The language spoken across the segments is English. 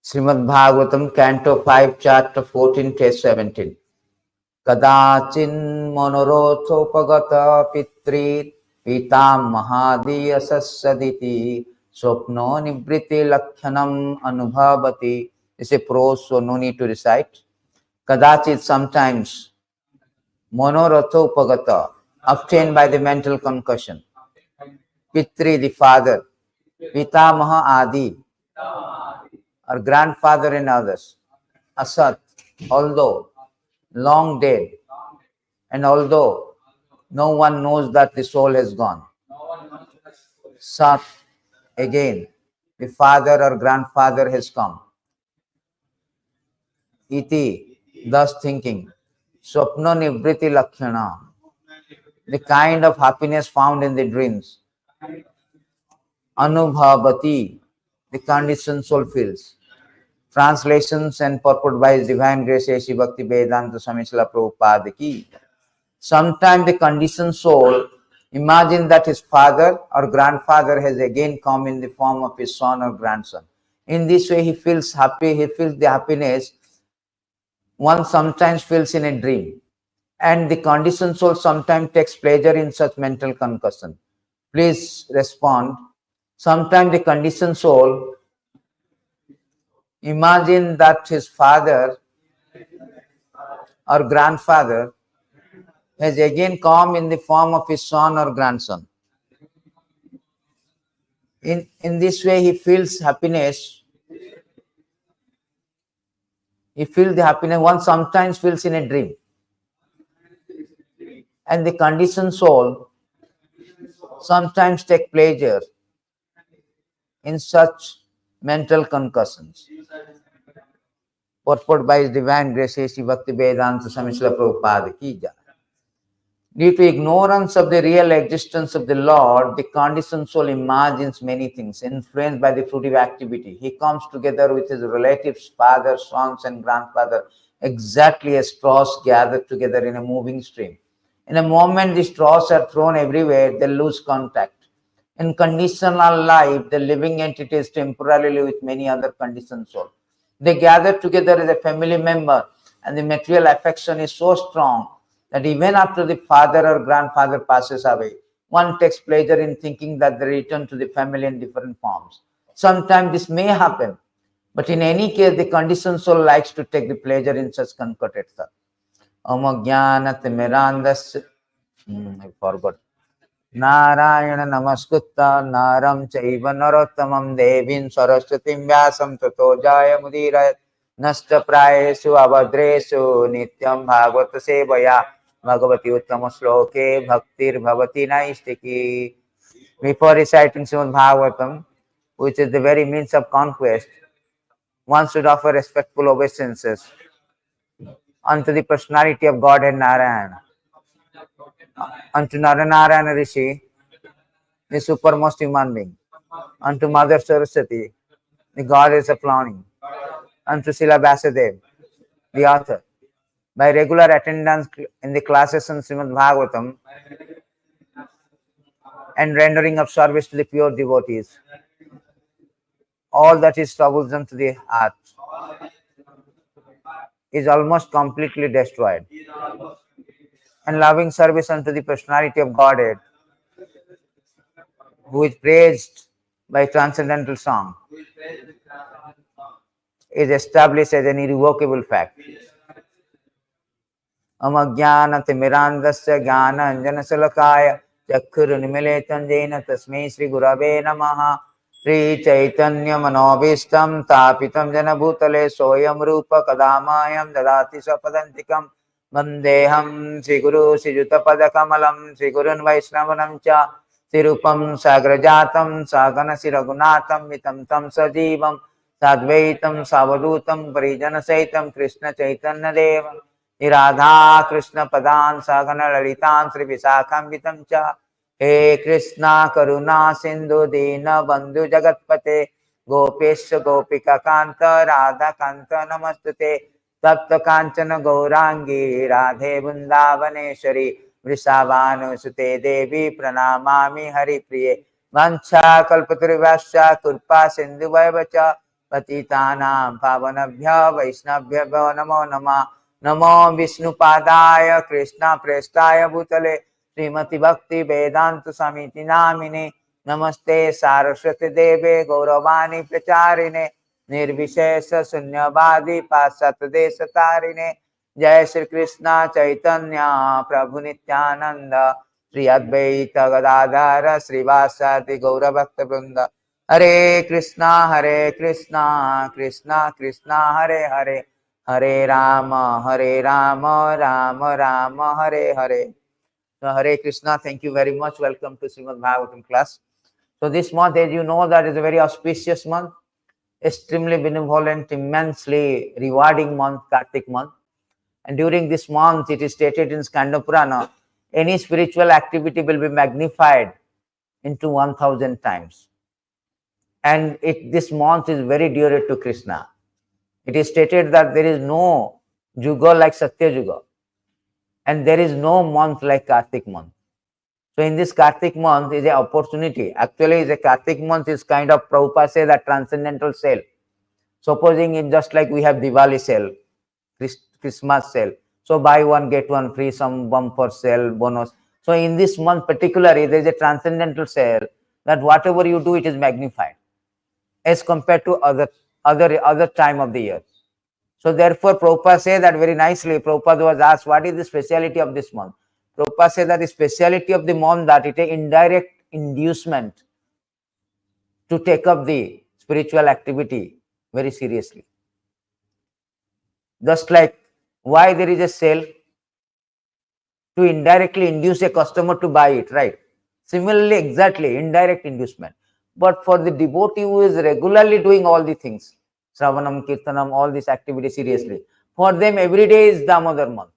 Srimad Bhagavatam, Canto 5, Chapter 14, Text 17. Kadachin monorotopagata pitrit pitam mahadiya sassaditi swapno nibriti lakhanam anubhavati. This is a prose, so no need to recite. Kadachit, sometimes, monorotopagata, obtained by the mental concussion. Pitri, the father. Pitamaha adi, or grandfather and others. Asat, although long dead, and although no one knows that the soul has gone. Sat, again, the father or grandfather has come. Iti, thus thinking. Swapno nivriti lakshana, the kind of happiness found in the dreams. Anubhavati, the conditioned soul feels. Translations and purport by His Divine Grace Shri Bhakti Vedanta Swami Srila Prabhupada ki. Sometimes the conditioned soul imagines that his father or grandfather has again come in the form of his son or grandson. In this way he feels happy, he feels the happiness one sometimes feels in a dream. And the conditioned soul sometimes takes pleasure in such mental concussion. Please respond. Sometimes the conditioned soul imagine that his father or grandfather has again come in the form of his son or grandson. In this way, he feels happiness. He feels the happiness one sometimes feels in a dream. And the conditioned soul sometimes take pleasure in such mental concussions. Purport by His Divine Grace Shri Bhakti Vedanta Swami Srila Prabhupada ki jai. Due to ignorance of the real existence of the Lord, the conditioned soul imagines many things, influenced by the fruitive activity. He comes together with his relatives, father, sons, and grandfather, exactly as straws gathered together in a moving stream. In a moment, the straws are thrown everywhere, they lose contact. In conditional life, the living entity is temporarily with many other conditioned souls. They gather together as a family member, and the material affection is so strong that even after the father or grandfather passes away, one takes pleasure in thinking that they return to the family in different forms. Sometimes this may happen, but in any case, the conditioned soul likes to take the pleasure in such concocted thought. I forgot. Narayana namaskutta naram chaiva narottamam devim saraswatim vyasam tato jaya mudirayat nasta prayesu avadresu nityam bhagavata sevaya bhagavati uttama sloke bhaktir bhavati naistiki. Before reciting Srimad Bhagavatam, which is the very means of conquest, one should offer respectful obeisances unto the personality of Godhead Narayana, unto Narayana Rishi, the supermost human being, unto Mother Saraswati, the goddess of learning, unto Srila Vasudev, the author. By regular attendance in the classes on Srimad Bhagavatam and rendering of service to the pure devotees, all that is troublesome to the heart is almost completely destroyed. And loving service unto the personality of Godhead, who is praised by transcendental song, is established as an irrevocable fact. Amajnanatimirandasya jnananjanasalakaya chakkhurunimiletam jena tasmai Sri Gurave Namaha. Sri Chaitanya Manobishtam Tapitam Jana Bhutale Soyam Rupa Kadamayam Dadati Sapadantikam Vandeham Sri Guru Sri Juta Padakamalam Sri Gurun Vaisnavanam Cha Sirupam Sagrajatam Sagana Siragunatam Vitam Tam Sajivam Sadvaitam Savadutam Parijana Saitam Krishna Chaitanya Devam Radha Krishna Padan Sagana Lalitam Sri Visakham Vitam Cha. He Krishna Karuna Sindhu Dina Bandhu Jagatpate Gopesha Gopika Kanta Radha Kanta Namastate Tapta Kanchana Gaurangi Radhe Vrindavaneshwari Vrishabhanu Sute Devi Pranamami Hari Priye Vancha Kalpatarivasya Kurpa Sindhu Vaivacha पतितानां पावनभ्यो वैष्णवेभ्यो नमो नमः। नमो विष्णुपादाय कृष्ण प्रेष्ठाय भूतले श्रीमति भक्ति वेदांत समिति नामिने। नमस्ते सारस्वती देवे गौरवाणी प्रचारिणे निर्विशेष शून्यवादी पाश्चात्य देश तारिणे। जय श्री कृष्ण चैतन्य प्रभु नित्यानंद श्री अद्वैत गदाधर श्रीवासादि गौरभक्त वृंद। हरे कृष्णा कृष्णा कृष्णा हरे हरे, हरे Ram Ram Ram Hare Hare. So Hare Krishna, thank you very much. Welcome to Srimad Bhagavatam class. So this month, as you know, that is a very auspicious month, extremely benevolent, immensely rewarding month, Kartik month. And during this month, it is stated in Skanda Purana, any spiritual activity will be magnified into 1000 times. And this month is very dear to Krishna. It is stated that there is no Yuga like Satya Yuga, and there is no month like Kartik month. So in this Kartik month is an opportunity. Actually, the Kartik month is kind of, Prabhupada says, that transcendental sale. Supposing it just like we have Diwali sale, Christmas sale. So buy one, get one free, some bumper sale, bonus. So in this month particularly, there is a transcendental sale that whatever you do, it is magnified as compared to other time of the year. So therefore, Prabhupada says that very nicely. Prabhupada was asked, what is the speciality of this month? Prabhupada says that the speciality of the month, that it is indirect inducement to take up the spiritual activity very seriously. Just like why there is a sale? To indirectly induce a customer to buy it, right? Similarly, exactly, indirect inducement. But for the devotee who is regularly doing all the things, Shravanam, Kirtanam, all these activities seriously, for them every day is Damodar month.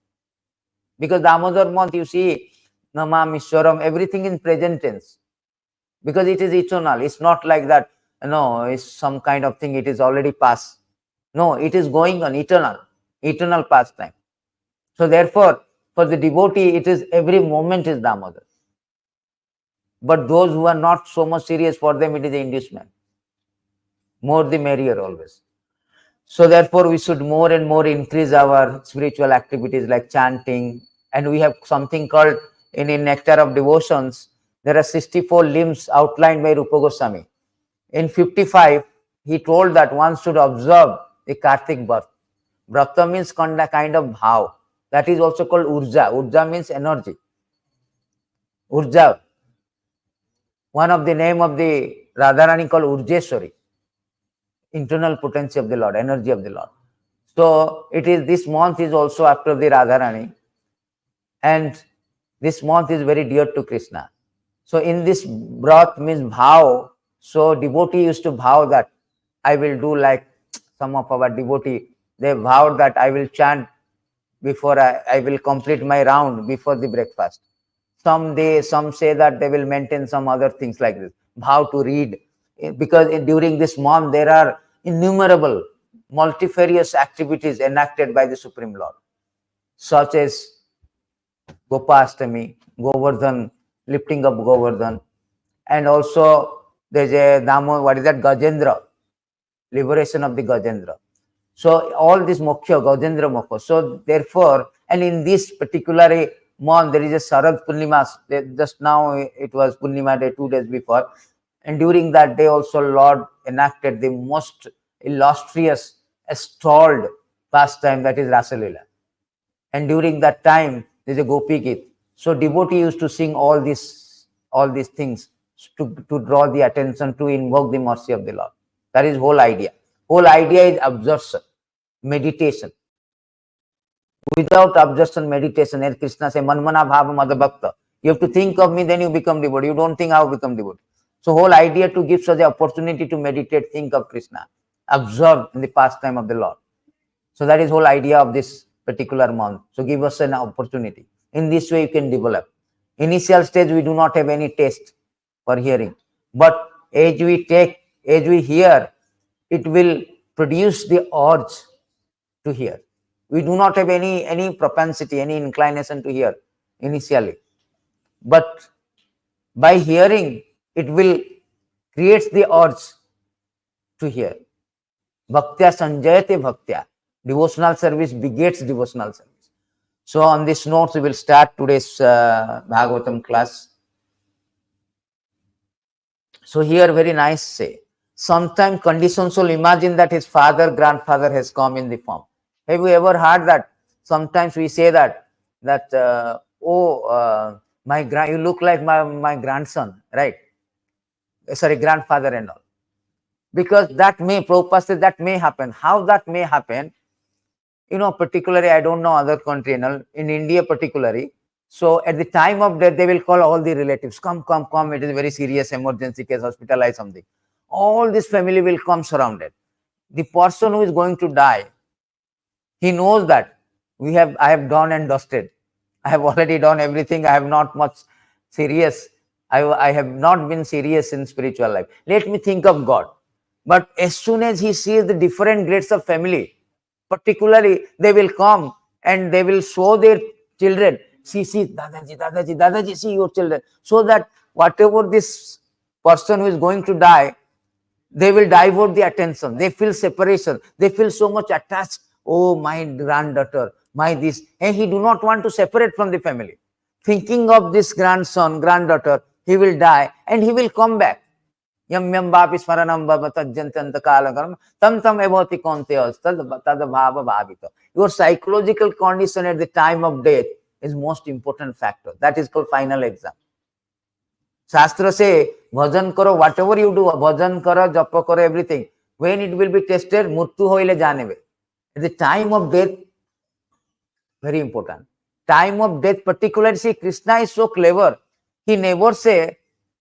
Because Damodar month, you see, Namam, Ishwaram, everything in present tense. Because it is eternal. It's not like that, it's some kind of thing, it is already past. No, it is going on, eternal pastime. So therefore, for the devotee, it is every moment is Damodar. But those who are not so much serious, for them it is the inducement. More the merrier always. So therefore, we should more and more increase our spiritual activities like chanting. And we have something called, in Nectar of Devotions, there are 64 limbs outlined by Rupa Goswami. In 55, he told that one should observe the Kartik birth. Vrata means kind of bhav. That is also called urja. Urja means energy. Urja. One of the name of the Radharani called Urjeswari. Internal potency of the Lord, energy of the Lord. So it is, this month is also after the Radharani. And this month is very dear to Krishna. So in this broth means bhav. So devotee used to vow that I will do like some of our devotee. They vowed that I will chant before I will complete my round before the breakfast. Some say that they will maintain some other things like this. Vow to read. Because during this month there are innumerable multifarious activities enacted by the Supreme Lord, such as Gopastami, Govardhan, lifting up Govardhan, and also there's a Gajendra, liberation of the Gajendra. So all this Moksha, Gajendra Moksha. So therefore, and in this particular month, there is a Sarad Purnima. Just now it was Purnima day, 2 days before. And during that day also, Lord enacted the most illustrious, stalled pastime, that is Rasa Leela. And during that time, there is a Gopi Git. So devotee used to sing all these things to draw the attention, to invoke the mercy of the Lord. That is whole idea. Whole idea is absorption, meditation. Without absorption, meditation, as Krishna says, Manmana Bhava Madhabhakta. You have to think of me, then you become devotee. You don't think, how become devotee. So whole idea to give such an opportunity to meditate, think of Krishna, absorb in the pastime of the Lord. So that is whole idea of this particular month. So give us an opportunity. In this way you can develop. Initial stage we do not have any taste for hearing. But as we hear, it will produce the urge to hear. We do not have any propensity, any inclination to hear initially. But by hearing, it will create the urge to hear. Bhaktya sanjayate bhaktya. Devotional service begets devotional service. So on this note, we will start today's Bhagavatam class. So here very nice say, sometime conditions will imagine that his father, grandfather has come in the form. Have you ever heard that? Sometimes we say that, you look like my grandson, right? Sorry, grandfather and all. Because that may, Prabhupada says that may happen. How that may happen? Particularly, I don't know other country and all, in India particularly. So at the time of death, they will call all the relatives, come, it is a very serious emergency case, hospitalized something. All this family will come surrounded. The person who is going to die, he knows that I have done and dusted. I have already done everything. I have not much serious. I have not been serious in spiritual life. Let me think of God. But as soon as he sees the different grades of family, particularly they will come and they will show their children, see, Dadaji, see your children. So that whatever this person who is going to die, they will divert the attention. They feel separation. They feel so much attached. Oh, my granddaughter, my this. And he do not want to separate from the family. Thinking of this grandson, granddaughter, he will die and he will come back. Yam yam bapi smaranam bhavatadjantanta kalagaram tam tam evati konteos tad bhava bhavito. Your psychological condition at the time of death is most important factor. That is called final exam. Shastra say, bhajan karo, whatever you do, bhajan karo, japa karo, everything. When it will be tested, murtu hoile janebe. At the time of death, very important. Time of death, particularly, see, Krishna is so clever. He never say,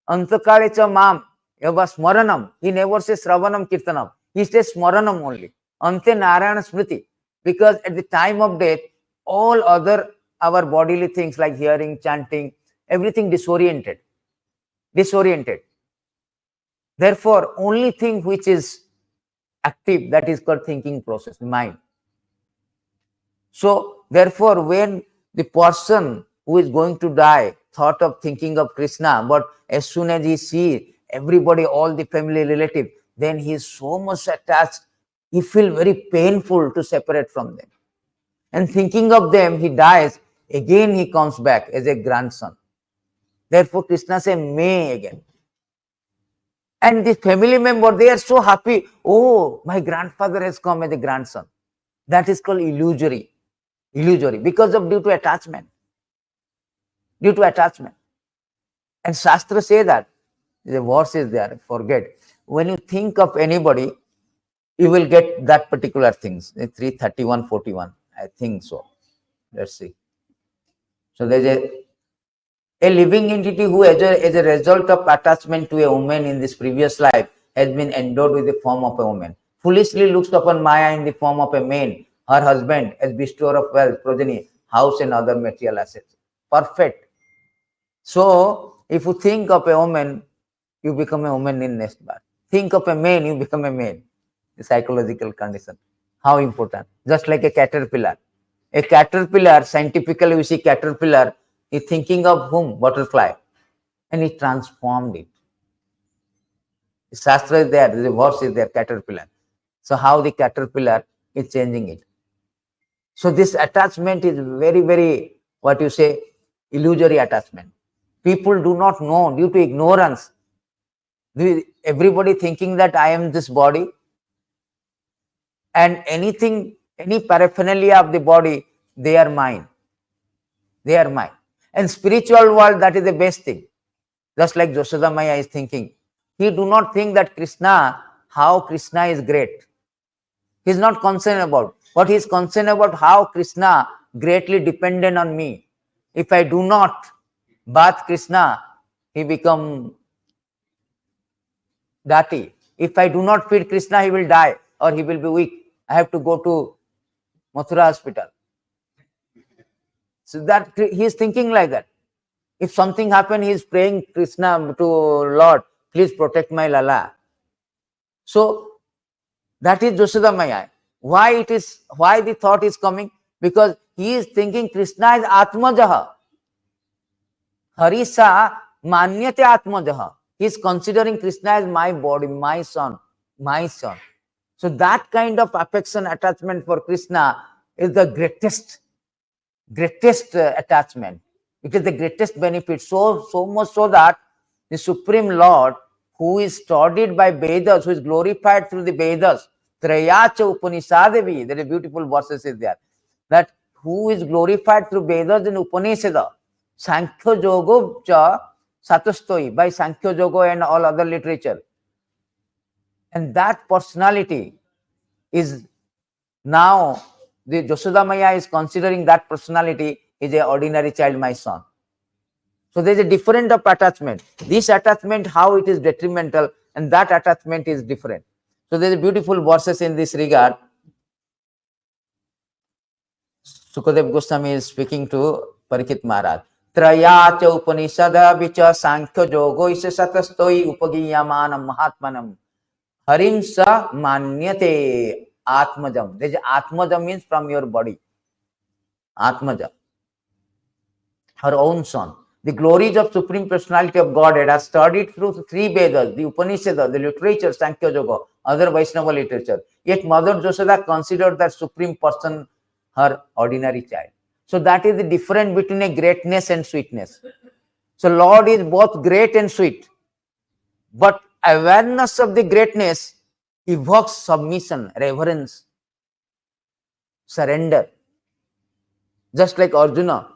antakale cha mam, eva smaranam. He never says sravanam kirtanam. He says smaranam only. Ante narayana smriti. Because at the time of death, all other our bodily things like hearing, chanting, everything disoriented. Therefore, only thing which is active, that is called thinking process, mind. So, therefore, when the person who is going to die thought of thinking of Krishna, but as soon as he sees everybody, all the family relative, then he is so much attached, he feels very painful to separate from them. And thinking of them, he dies, again he comes back as a grandson. Therefore, Krishna says, may again. And the family member, they are so happy. Oh, my grandfather has come as a grandson. That is called illusory. Because of due to attachment. And Shastra say that, the verse is there, forget. When you think of anybody, you will get that particular things. 331:41, I think so. Let's see. So there's a living entity who, as a result of attachment to a woman in this previous life, has been endowed with the form of a woman. Foolishly looks upon Maya in the form of a man, her husband, as bestower of wealth, progeny, house, and other material assets. Perfect. So, if you think of a woman, you become a woman in next birth. Think of a man, you become a man. The psychological condition. How important. Just like a caterpillar. A caterpillar, scientifically we see caterpillar, is thinking of whom? Butterfly. And he transformed it. The Shastra is there, the verse is there, caterpillar. So how the caterpillar is changing it. So this attachment is very, very, what you say, illusory attachment. People do not know due to ignorance. Everybody thinking that I am this body, and anything, any paraphernalia of the body, they are mine. And spiritual world, that is the best thing. Just like Yashoda Maya is thinking. He do not think that Krishna, how Krishna is great. He is not concerned about. But he is concerned about how Krishna greatly dependent on me. If I do not bath Krishna, he become dati. If I do not feed Krishna, he will die or he will be weak. I have to go to Mathura hospital. So that he is thinking like that. If something happen, he is praying Krishna to Lord, please protect my Lala. So that is Yashoda Maya. Why the thought is coming? Because he is thinking Krishna is Atmajaha. Harisa Manyate Atmajaha. He is considering Krishna as my body, my son. So So that kind of affection, attachment for Krishna is the greatest attachment. It is the greatest benefit. So much so that the Supreme Lord, who is studied by Vedas, who is glorified through the Vedas, Trayacha Upanishadevi, there are beautiful verses is there, that who is glorified through Vedas and Upanishad, Sankhya Yoga cha Satastoi, by Sankhya Yoga and all other literature. And that personality is now, the Yashoda Maya is considering that personality is an ordinary child, my son. So there is a different of attachment. This attachment, how it is detrimental, and that attachment is different. So there is beautiful verses in this regard. Sukadev Goswami is speaking to Parikshit Maharaj. Traya cha Upanishada vicha Sankhya Yogo isya satastoi upagiyamanam mahatmanam harimsa manyate atmajam. There is atmajam means from your body. Atmaja, her own son. The glories of Supreme Personality of Godhead are studied through three Vedas, the Upanishads, the literature, Sankhya Yoga, other Vaishnava literature. Yet Mother Yashoda considered that Supreme Person her ordinary child. So that is the difference between a greatness and sweetness. So Lord is both great and sweet. But awareness of the greatness evokes submission, reverence, surrender. Just like Arjuna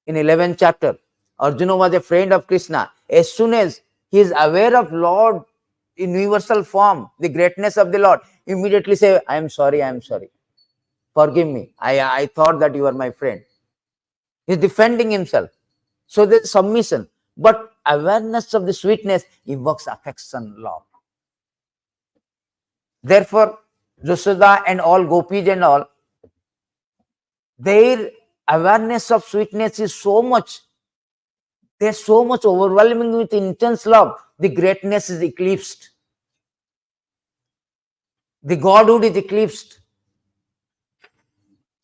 in 11th chapter, Arjuna was a friend of Krishna. As soon as he is aware of Lord in universal form, the greatness of the Lord, immediately say, I am sorry, forgive me. I thought that you are my friend. He is defending himself. So there is submission. But awareness of the sweetness evokes affection, love. Therefore, Yashoda and all gopis and all, their awareness of sweetness is so much, they are so much overwhelming with intense love, the greatness is eclipsed. The Godhood is eclipsed.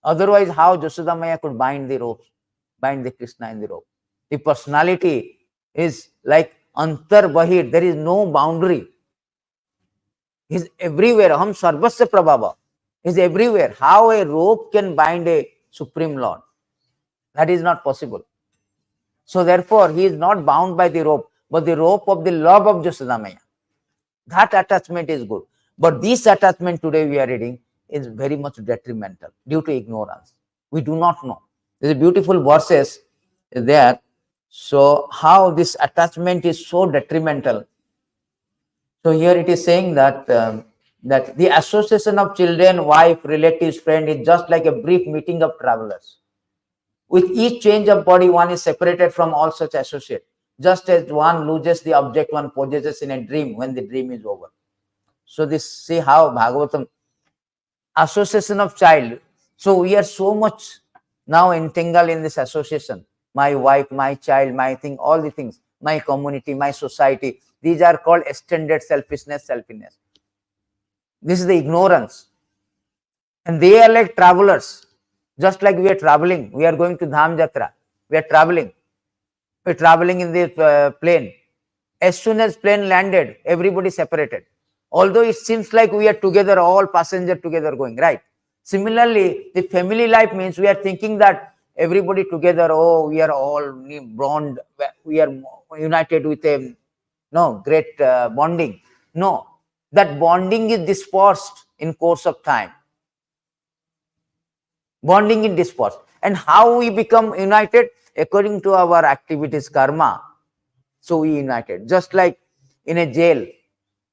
Otherwise, how Yashoda Maya could bind the ropes, bind the Krishna in the rope? The personality is like antar bahir, there is no boundary. He is everywhere. Aham sarvasya prabhava. He is everywhere. How a rope can bind a Supreme Lord? That is not possible. So therefore, he is not bound by the rope, but the rope of the love of Yashoda Maya. That attachment is good. But this attachment today we are reading is very much detrimental due to ignorance. We do not know. There is beautiful verses there. So how this attachment is so detrimental. So here it is saying that that the association of children, wife, relatives, friend is just like a brief meeting of travelers. With each change of body, one is separated from all such associate, just as one loses the object one possesses in a dream when the dream is over. So this, see how Bhagavatam, association of child. So we are so much now entangled in this association. My wife, my child, my thing, all the things, my community, my society. These are called extended selfishness. This is the ignorance. And they are like travelers. Just like we are traveling, we are going to Dham Jatra. We are traveling. We are traveling in the plane. As soon as plane landed, everybody separated. Although it seems like we are together, all passengers together going, right? Similarly, the family life means we are thinking that everybody together, oh, we are all bond, we are united with a great bonding. No, that bonding is dispersed in course of time. Bonding is dispersed. And how we become united? According to our activities, karma. So we united. Just like in a jail,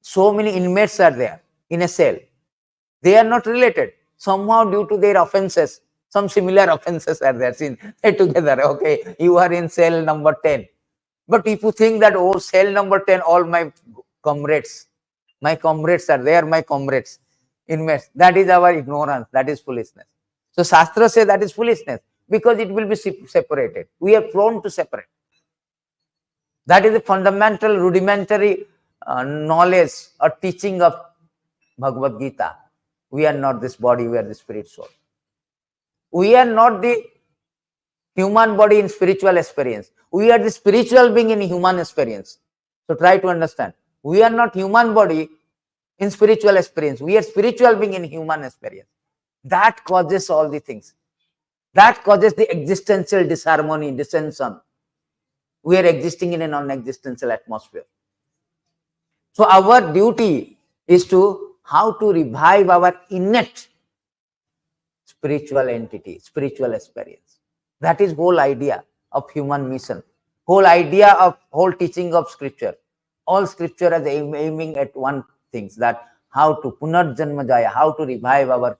so many inmates are there in a cell. They are not related. Somehow due to their offenses, some similar offenses are there. Seen together, okay, you are in cell number 10. But if you think that, oh, cell number 10, all my comrades are there, my comrades, inmates, that is our ignorance, that is foolishness. So Shastra says that is foolishness because it will be separated. We are prone to separate. That is the fundamental, rudimentary knowledge or teaching of Bhagavad Gita. We are not this body, we are the spirit soul. We are not the human body in spiritual experience. We are the spiritual being in human experience. So try to understand. We are not human body in spiritual experience. We are spiritual being in human experience. That causes all the things. That causes the existential disharmony, dissension. We are existing in a non-existential atmosphere. So our duty is to how to revive our innate spiritual entity, spiritual experience. That is whole idea of human mission. Whole idea of whole teaching of scripture. All scripture is aiming at one thing, that how to punarjanma jaya, how to revive our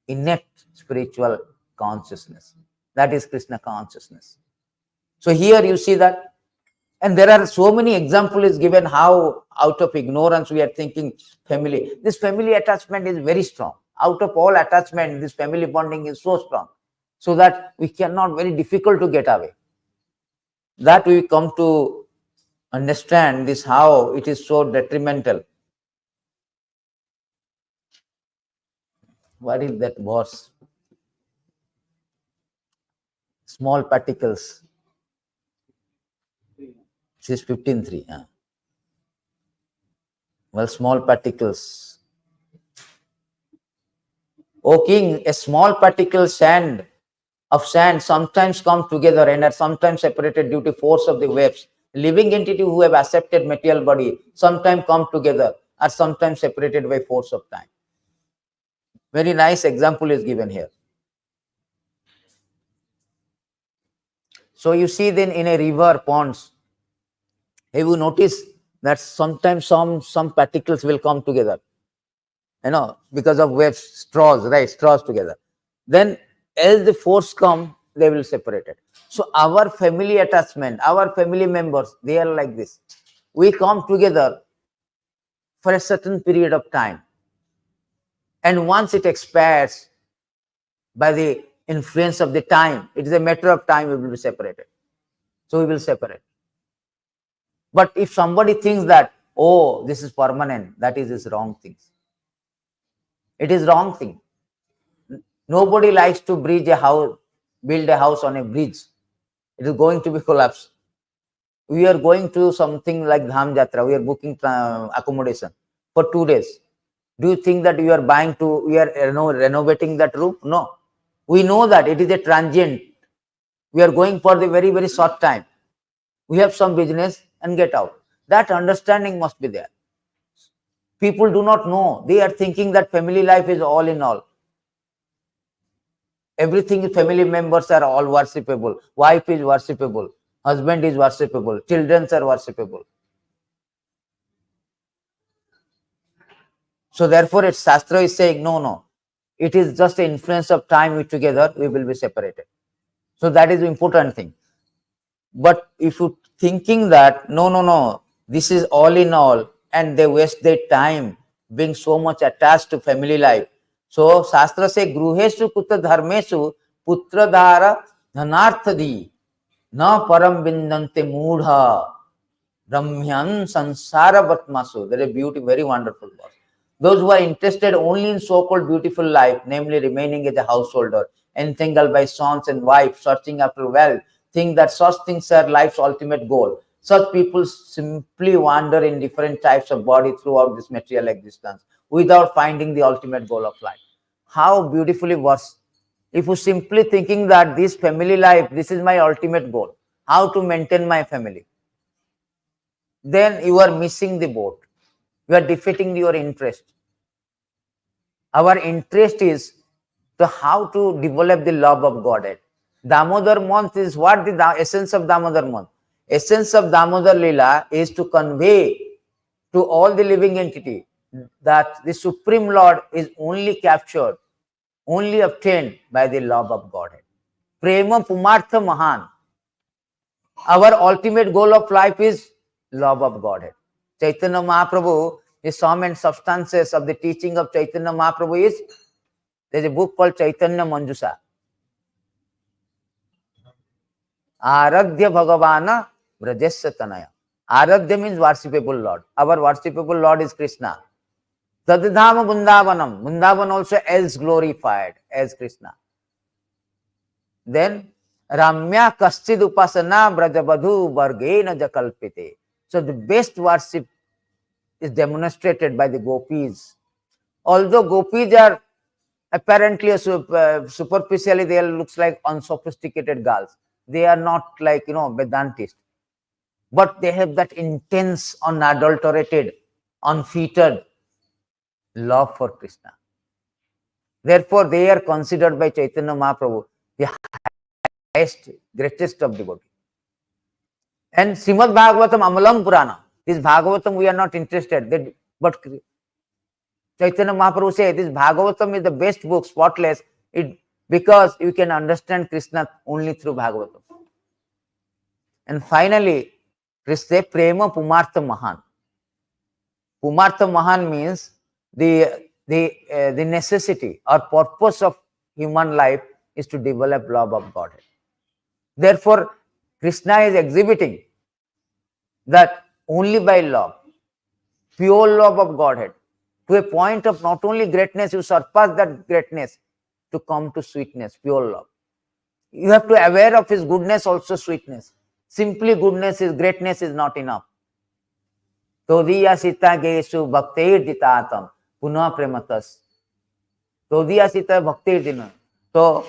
innate spiritual consciousness. That is Krishna consciousness. So here you see that, and there are so many examples given how out of ignorance we are thinking family. This family attachment is very strong. Out of all attachment, this family bonding is so strong, so that we cannot, very difficult to get away. That we come to understand this, how it is so detrimental. What is that verse? Small particles. This is 15:3. Well, small particles. O king, a small particle of sand sometimes come together and are sometimes separated due to force of the waves. Living entity who have accepted material body sometimes come together, are sometimes separated by force of time. Very nice example is given here. So you see then in a river, ponds, have you noticed that sometimes some particles will come together, because of waves, straws, right? Straws together. Then as the force come, they will separate it. So our family attachment, our family members, they are like this. We come together for a certain period of time. And once it expires by the influence of the time, it is a matter of time, we will be separated. So we will separate. But if somebody thinks that, oh, this is permanent, that is his wrong thing. It is wrong thing. Nobody likes to build a house on a bridge. It is going to be collapsed. We are going to something like Dham Jatra. We are booking accommodation for 2 days. Do you think that we are renovating that room? No. We know that it is a transient. We are going for the very, very short time. We have some business and get out. That understanding must be there. People do not know. They are thinking that family life is all in all. Everything, family members are all worshipable. Wife is worshipable. Husband is worshipable. Children are worshipable. So therefore, Shastra is saying, no. It is just the influence of time together, we will be separated. So that is the important thing. But if you thinking that, no, this is all in all, and they waste their time being so much attached to family life. So Shastra say, Gruheshu Kuta Dharmeshu Putra Dhara Dhanarthadi Na Param Bindante Mudha Ramyan Sansara Vatmasu. That is beauty, very wonderful verse. Those who are interested only in so-called beautiful life, namely remaining as a householder, entangled by sons and wives, searching after wealth, think that such things are life's ultimate goal. Such people simply wander in different types of body throughout this material existence without finding the ultimate goal of life. How beautifully verse. If you simply thinking that this family life, this is my ultimate goal, how to maintain my family, then you are missing the boat. You are defeating your interest. Our interest is to how to develop the love of Godhead. Damodar month is what the essence of Damodar month. Essence of Damodar Lila is to convey to all the living entity that the Supreme Lord is only captured, only obtained by the love of Godhead. Prema Pumartha Mahan. Our ultimate goal of life is love of Godhead. Chaitanya Mahaprabhu, the sum and substances of the teaching of Chaitanya Mahaprabhu is, there is a book called Chaitanya Manjusa. Aradhya Bhagavana Vrajasya Tanaya. Aradhya means worshipable Lord. Our worshipable Lord is Krishna. Tadidhama Vrindavanam. Vrindavan also else glorified as Krishna. Then Ramya Kaschid Upasana Brajabadhu Vargena Jakalpite. So the best worship is demonstrated by the gopis. Although gopis are apparently superficially they looks like unsophisticated girls. They are not like Vedantists, but they have that intense, unadulterated, unfettered love for Krishna. Therefore, they are considered by Chaitanya Mahaprabhu the highest, greatest of devotees. And Srimad Bhagavatam Amalam Purana. This Bhagavatam we are not interested, but Chaitanya Mahaprabhu says this Bhagavatam is the best book, spotless, because you can understand Krishna only through Bhagavatam. And finally, Krishna Prema Pumartha Mahan. Pumartha Mahan means the necessity or purpose of human life is to develop love of Godhead. Therefore, Krishna is exhibiting that only by love, pure love of Godhead, to a point of not only greatness, you surpass that greatness to come to sweetness, pure love. You have to aware of his goodness, also sweetness. Simply goodness is greatness is not enough. Todiya sita gesu bhaktir ditatam punah prematas. Todiya sita bhaktir dina. So,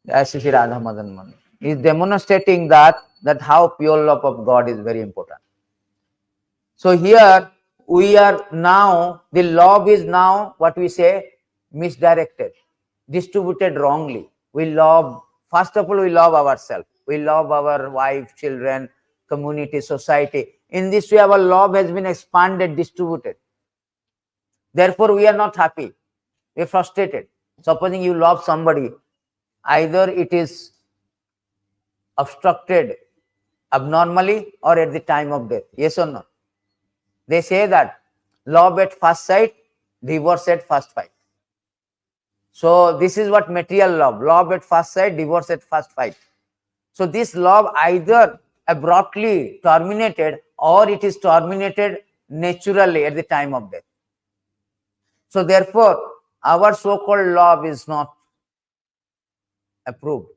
as Shri Radha Madan Mani is demonstrating that how pure love of God is very important. So here we are now, the love is now what we say misdirected, distributed wrongly. We love, first of all, we love ourselves. We love our wife, children, community, society. In this way, our love has been expanded, distributed. Therefore, we are not happy. We are frustrated. Supposing you love somebody, either it is obstructed abnormally or at the time of death. Yes or no? They say that love at first sight, divorce at first fight. So this is what material love at first sight, divorce at first fight. So this love either abruptly terminated or it is terminated naturally at the time of death. So therefore, our so-called love is not approved.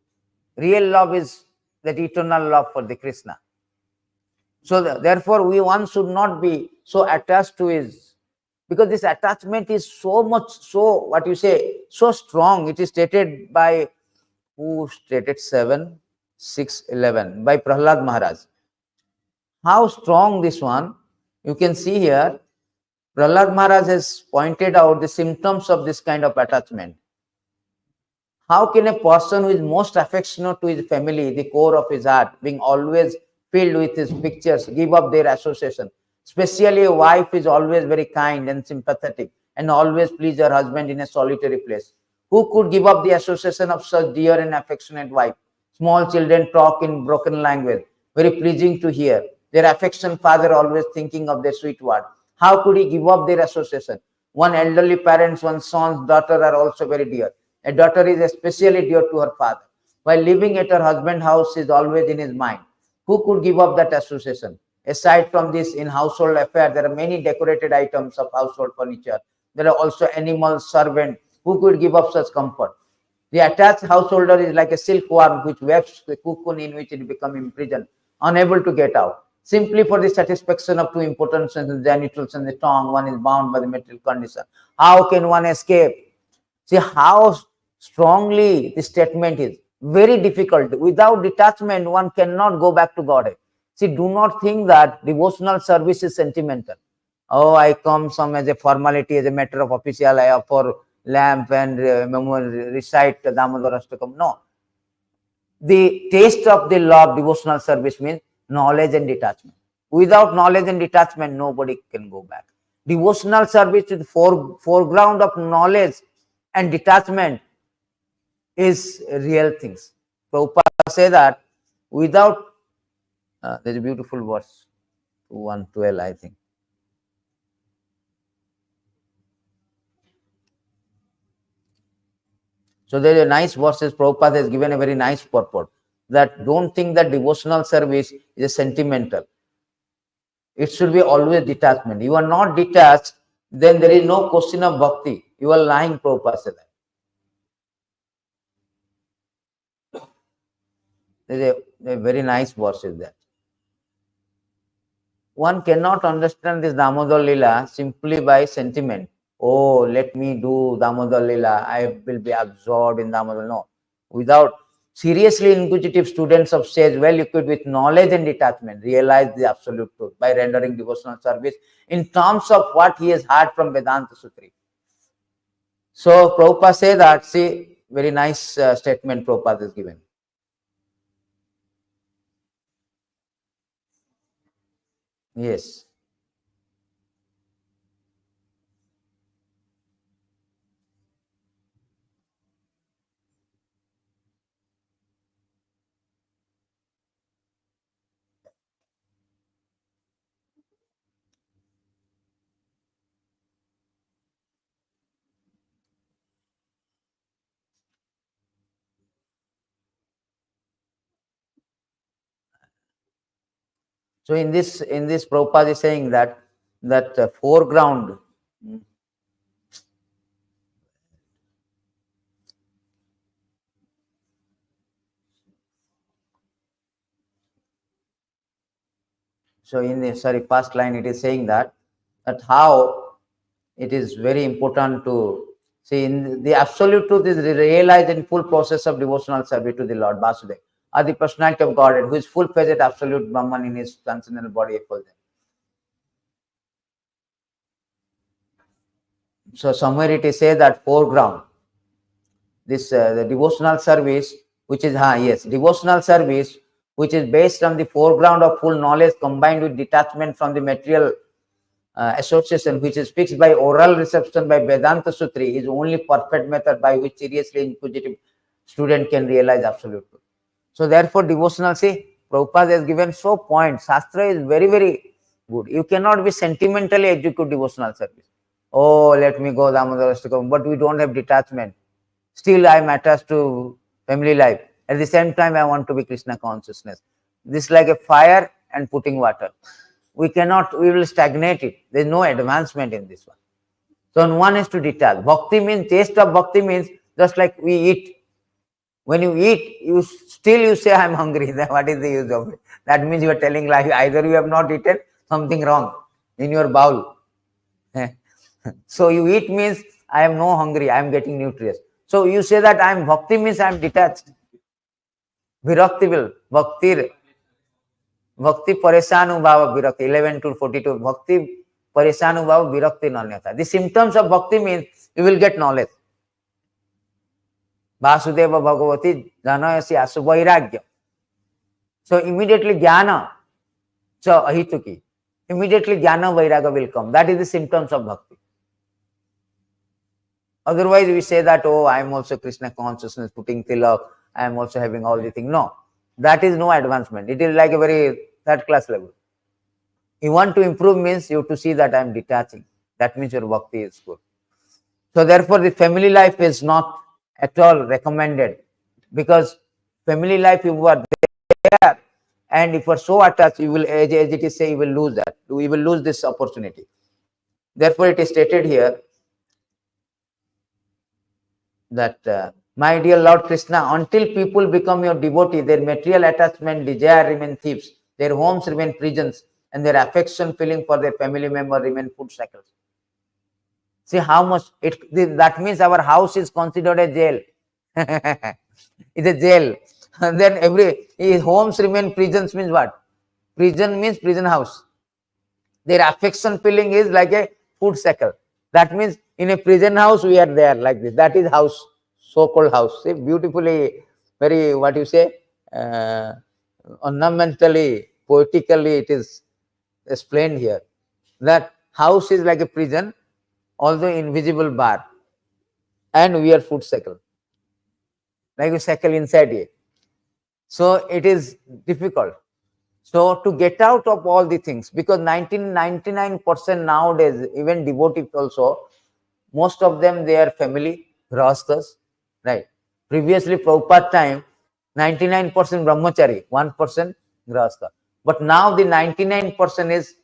Real love is that eternal love for the Krishna. So therefore, one should not be so attached to his, because this attachment is so much, so strong. It is stated by, who stated 7, 6, 11, by Prahlad Maharaj. How strong this one, you can see here, Prahlad Maharaj has pointed out the symptoms of this kind of attachment. How can a person who is most affectionate to his family, the core of his heart, being always filled with his pictures, give up their association? Especially a wife is always very kind and sympathetic and always please her husband in a solitary place. Who could give up the association of such dear and affectionate wife? Small children talk in broken language, very pleasing to hear. Their affectionate father always thinking of their sweet word. How could he give up their association? One elderly parents, one son's daughter are also very dear. A daughter is especially dear to her father. While living at her husband's house is always in his mind. Who could give up that association? Aside from this, in household affair, there are many decorated items of household furniture. There are also animals, servants. Who could give up such comfort? The attached householder is like a silkworm which weaves the cocoon in which it becomes imprisoned, unable to get out. Simply for the satisfaction of two important senses, the genitals and the tongue, one is bound by the material condition. How can one escape? See how strongly this statement is. Very difficult. Without detachment, one cannot go back to Godhead. See, do not think that devotional service is sentimental. Oh, I come some as a formality, as a matter of official, I offer lamp and recite the Damodar Ashtakam. No. The taste of the love, devotional service means knowledge and detachment. Without knowledge and detachment, nobody can go back. Devotional service is the foreground of knowledge and detachment is real things. Prabhupada say that without, there's a beautiful verse, 112, I think. So there are nice verses. Prabhupada has given a very nice purport that don't think that devotional service is a sentimental. It should be always detachment. You are not detached, then there is no question of bhakti. You are lying, Prabhupada said that. There's a very nice verse is that. one cannot understand this Damodar Lila simply by sentiment. Oh, let me do Damodar Lila, I will be absorbed in Damodar. No. Without seriously inquisitive students of sage, well equipped with knowledge and detachment, realize the absolute truth by rendering devotional service in terms of what he has heard from Vedanta Sutri. So Prabhupada says that, see, very nice statement Prabhupada is given. Yes. So in this Prabhupada is saying that foreground. So in the first line it is saying that how it is very important to see in the absolute truth is realized in full process of devotional service to the Lord Vasudeva, or the personality of Godhead, who is full-fledged absolute Brahman in his transcendental body effulgence. So somewhere it is said that foreground, this the devotional service, which is devotional service, which is based on the foreground of full knowledge combined with detachment from the material association, which is fixed by oral reception by Vedanta Sutri, is only perfect method by which seriously inquisitive student can realize absolute truth. So therefore, devotional, see, Prabhupada has given so point. Shastra is very, very good. You cannot be sentimentally execute devotional service. Oh, let me go Damodar Ashtakam, but we don't have detachment. Still, I am attached to family life. At the same time, I want to be Krishna consciousness. This is like a fire and putting water. We will stagnate it. There is no advancement in this one. So one is to detach. Bhakti means, taste of bhakti means just like we eat. When you eat, you say, I am hungry. Then what is the use of it? That means you are telling lie. Either you have not eaten something wrong in your bowl. So you eat means I am no hungry, I am getting nutrients. So you say that I am bhakti means I am detached. Virakti will. Bhakti pareshanubhava virakti. 11 to 42. Bhakti pareshanubhava virakti nanyata. The symptoms of bhakti means you will get knowledge. Vasudeva Bhagavati Janayasi Asuvairagya. So immediately Jnana, so Ahituki. Immediately Jnana Vairaga will come. That is the symptoms of bhakti. Otherwise, we say that, oh, I am also Krishna consciousness, putting tilak, I am also having all the things. No, that is no advancement. It is like a very third class level. You want to improve means you have to see that I am detaching. That means your bhakti is good. So therefore, the family life is not at all recommended, because family life, you are there, and if you are so attached, you will, as it is say, you will lose that. You will lose this opportunity. Therefore, it is stated here that my dear Lord Krishna, until people become your devotee, their material attachment, desire remain thieves, their homes remain prisons, and their affection feeling for their family member remain food shackles. See how much that means our house is considered a jail. It's a jail. And then his homes remain prisons means what? Prison means prison house. Their affection feeling is like a food shackle. That means in a prison house we are there like this. That is house, so-called house. See, beautifully, very what you say, ornamentally, poetically it is explained here. That house is like a prison, although invisible bar, and we are food shackle, like a shackle inside here. So it is difficult. So to get out of all the things, because 99% nowadays, even devotees also, most of them, they are family, grahasthas, right? Previously, Prabhupada time, 99% brahmachari, 1% grahastha. But now the 99% is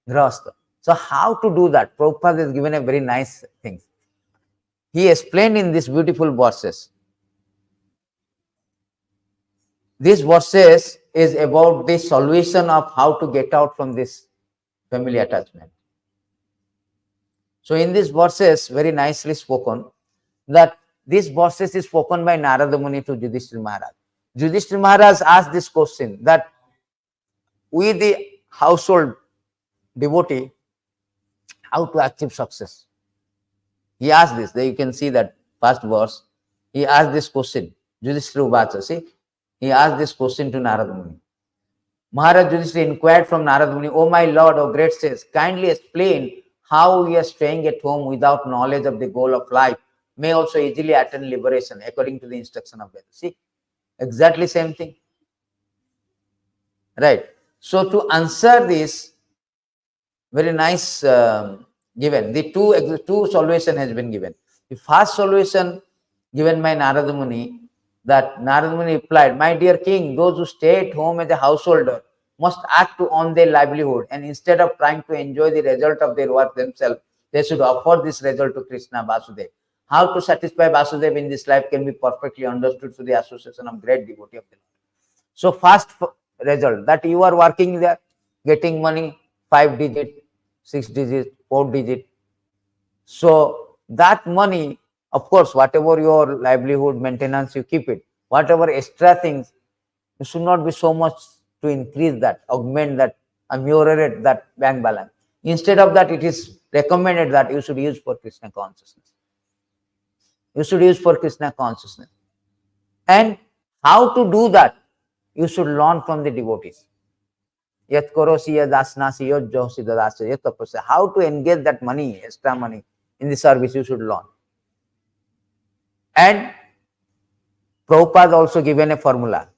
grahastha. So how to do that? Prabhupada has given a very nice thing. He explained in these beautiful verses. This verses is about the solution of how to get out from this family attachment. So in these verses, very nicely spoken, that these verses is spoken by Narada Muni to Yudhishthira Maharaj. Yudhishthira Maharaj asked this question, that we the household devotee, how to achieve success? He asked this. There you can see that first verse. He asked this question. Yudhishthira Uvacha. See, he asked this question to Narada Muni. Maharaj Yudhishthira inquired from Narada Muni, "O my lord, O great sage, kindly explain how we are staying at home without knowledge of the goal of life may also easily attain liberation according to the instruction of Veda." See, exactly same thing. Right. So to answer this, very nice given. The two solution has been given. The first solution given by Narada Muni, that Narada Muni replied, "My dear king, those who stay at home as a householder must act to earn their livelihood, and instead of trying to enjoy the result of their work themselves, they should offer this result to Krishna Vasudeva. How to satisfy Vasudeva in this life can be perfectly understood through the association of great devotee of the Lord." So first result, that you are working there, getting money, 5 digit, 6 digit, 4 digit. So that money, of course, whatever your livelihood maintenance, you keep it. Whatever extra things, you should not be so much to increase that, augment that, ameliorate that bank balance. Instead of that, it is recommended that you should use for Krishna consciousness. You should use for Krishna consciousness. And how to do that? You should learn from the devotees. Yat korosi yadasnasi yojjosi dadasya yatapasya. How to engage that money, extra money, in the service, you should learn. And Prabhupada also given a formula.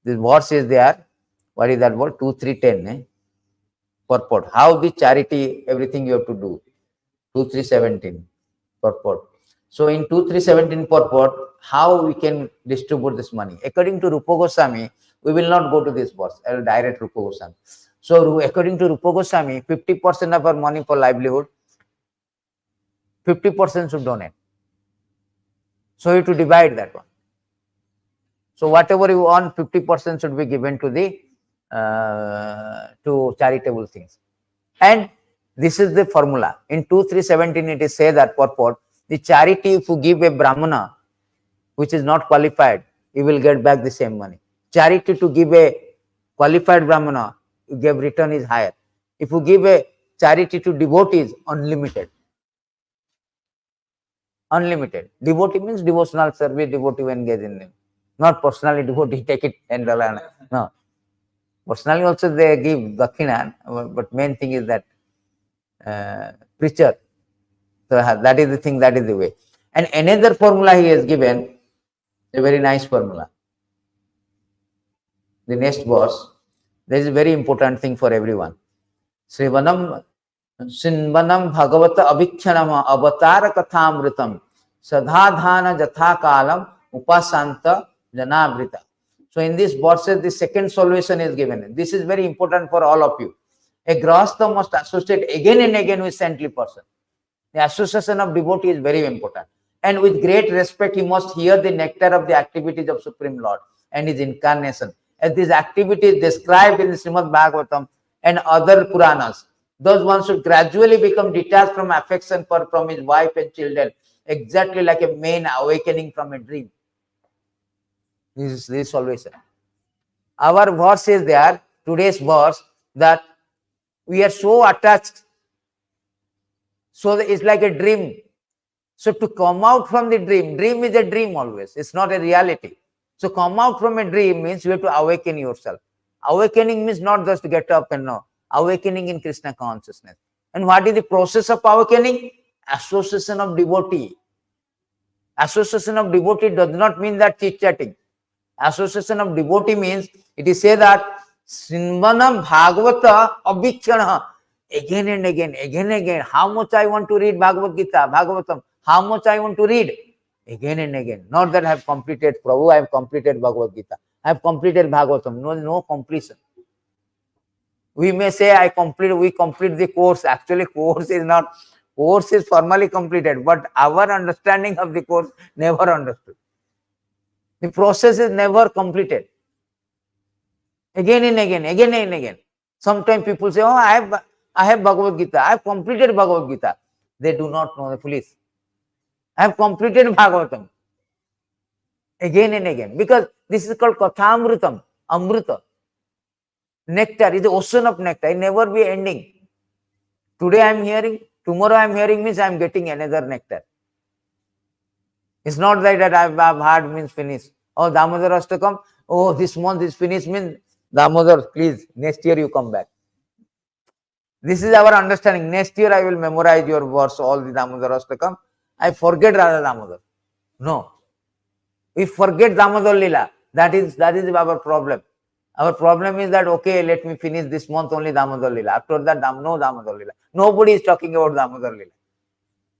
This verse is there. What is that word? 2, 3, 10. Purport. How the charity, everything you have to do. 2, 3, 17. Purport. So in 2, 3, 17 purport, how we can distribute this money? According to Rupa Goswami, we will not go to this verse. I will direct Rupa Goswami. So according to Rupa Goswami, 50% of our money for livelihood, 50% should donate. So you have to divide that one. So whatever you earn, 50% should be given to the to charitable things. And this is the formula. In 2, 3, 17, it is say that purport, the charity, if you give a Brahmana which is not qualified, you will get back the same money. Charity to give a qualified Brahmana, you give return is higher. If you give a charity to devotees, unlimited. Unlimited. Devotee means devotional service, devotee engage in them. Not personally devotee, take it $10. No. Personally also they give dakshina, but main thing is that preacher. So that is the thing, that is the way. And another formula he has given, a very nice formula. The next verse, there is a very important thing for everyone. Srivanam Bhagavata Abhikshanam Avatara Kathamritam Sadhadhana Jatha Kalam Upasanta Janavrita. So in this verses, the second solution is given. This is very important for all of you. A grahastha must associate again and again with saintly person. The association of devotee is very important. And with great respect, he must hear the nectar of the activities of Supreme Lord and his incarnation. As these activities described in the Srimad Bhagavatam and other Puranas, those one should gradually become detached from affection from his wife and children, exactly like a man awakening from a dream. This is the solution. Our verse is there, today's verse, that we are so attached, so it's like a dream. So to come out from the dream is a dream always, it's not a reality. So come out from a dream means you have to awaken yourself. Awakening means not just to get up and know. Awakening in Krishna consciousness. And what is the process of awakening? Association of devotee. Association of devotee does not mean that chit-chatting. Association of devotee means, it is said that Srinvanam Bhagavata Abhikshana, again and again, again and again. How much I want to read Bhagavad Gita, Bhagavatam, how much I want to read, again and again. Not that I have completed Prabhu, I have completed Bhagavad Gita, I have completed Bhagavatam. No completion. We may say we complete the course. Actually, course is formally completed, but our understanding of the course never understood. The process is never completed. Again and again, again and again. Sometimes people say, oh, I have Bhagavad Gita. I have completed Bhagavad Gita. They do not know the police. I have completed Bhagavatam. Again and again. Because this is called Kathamrutam, Amrita. Nectar is the ocean of nectar. It never be ending. Today I am hearing, tomorrow I am hearing means I am getting another nectar. It's not like that I've heard means finished. Oh, Damodar Ashtakam. Oh, this month is finished means Damodar, please, next year you come back. This is our understanding. Next year I will memorize your verse, all the Damodar Ashtakam. I forget Radha Damodar. No. We forget Damodar Lila. That is our problem. Our problem is that, okay, let me finish this month only Damodar Lila. After that, no Damodar Lila. Nobody is talking about Damodar Lila.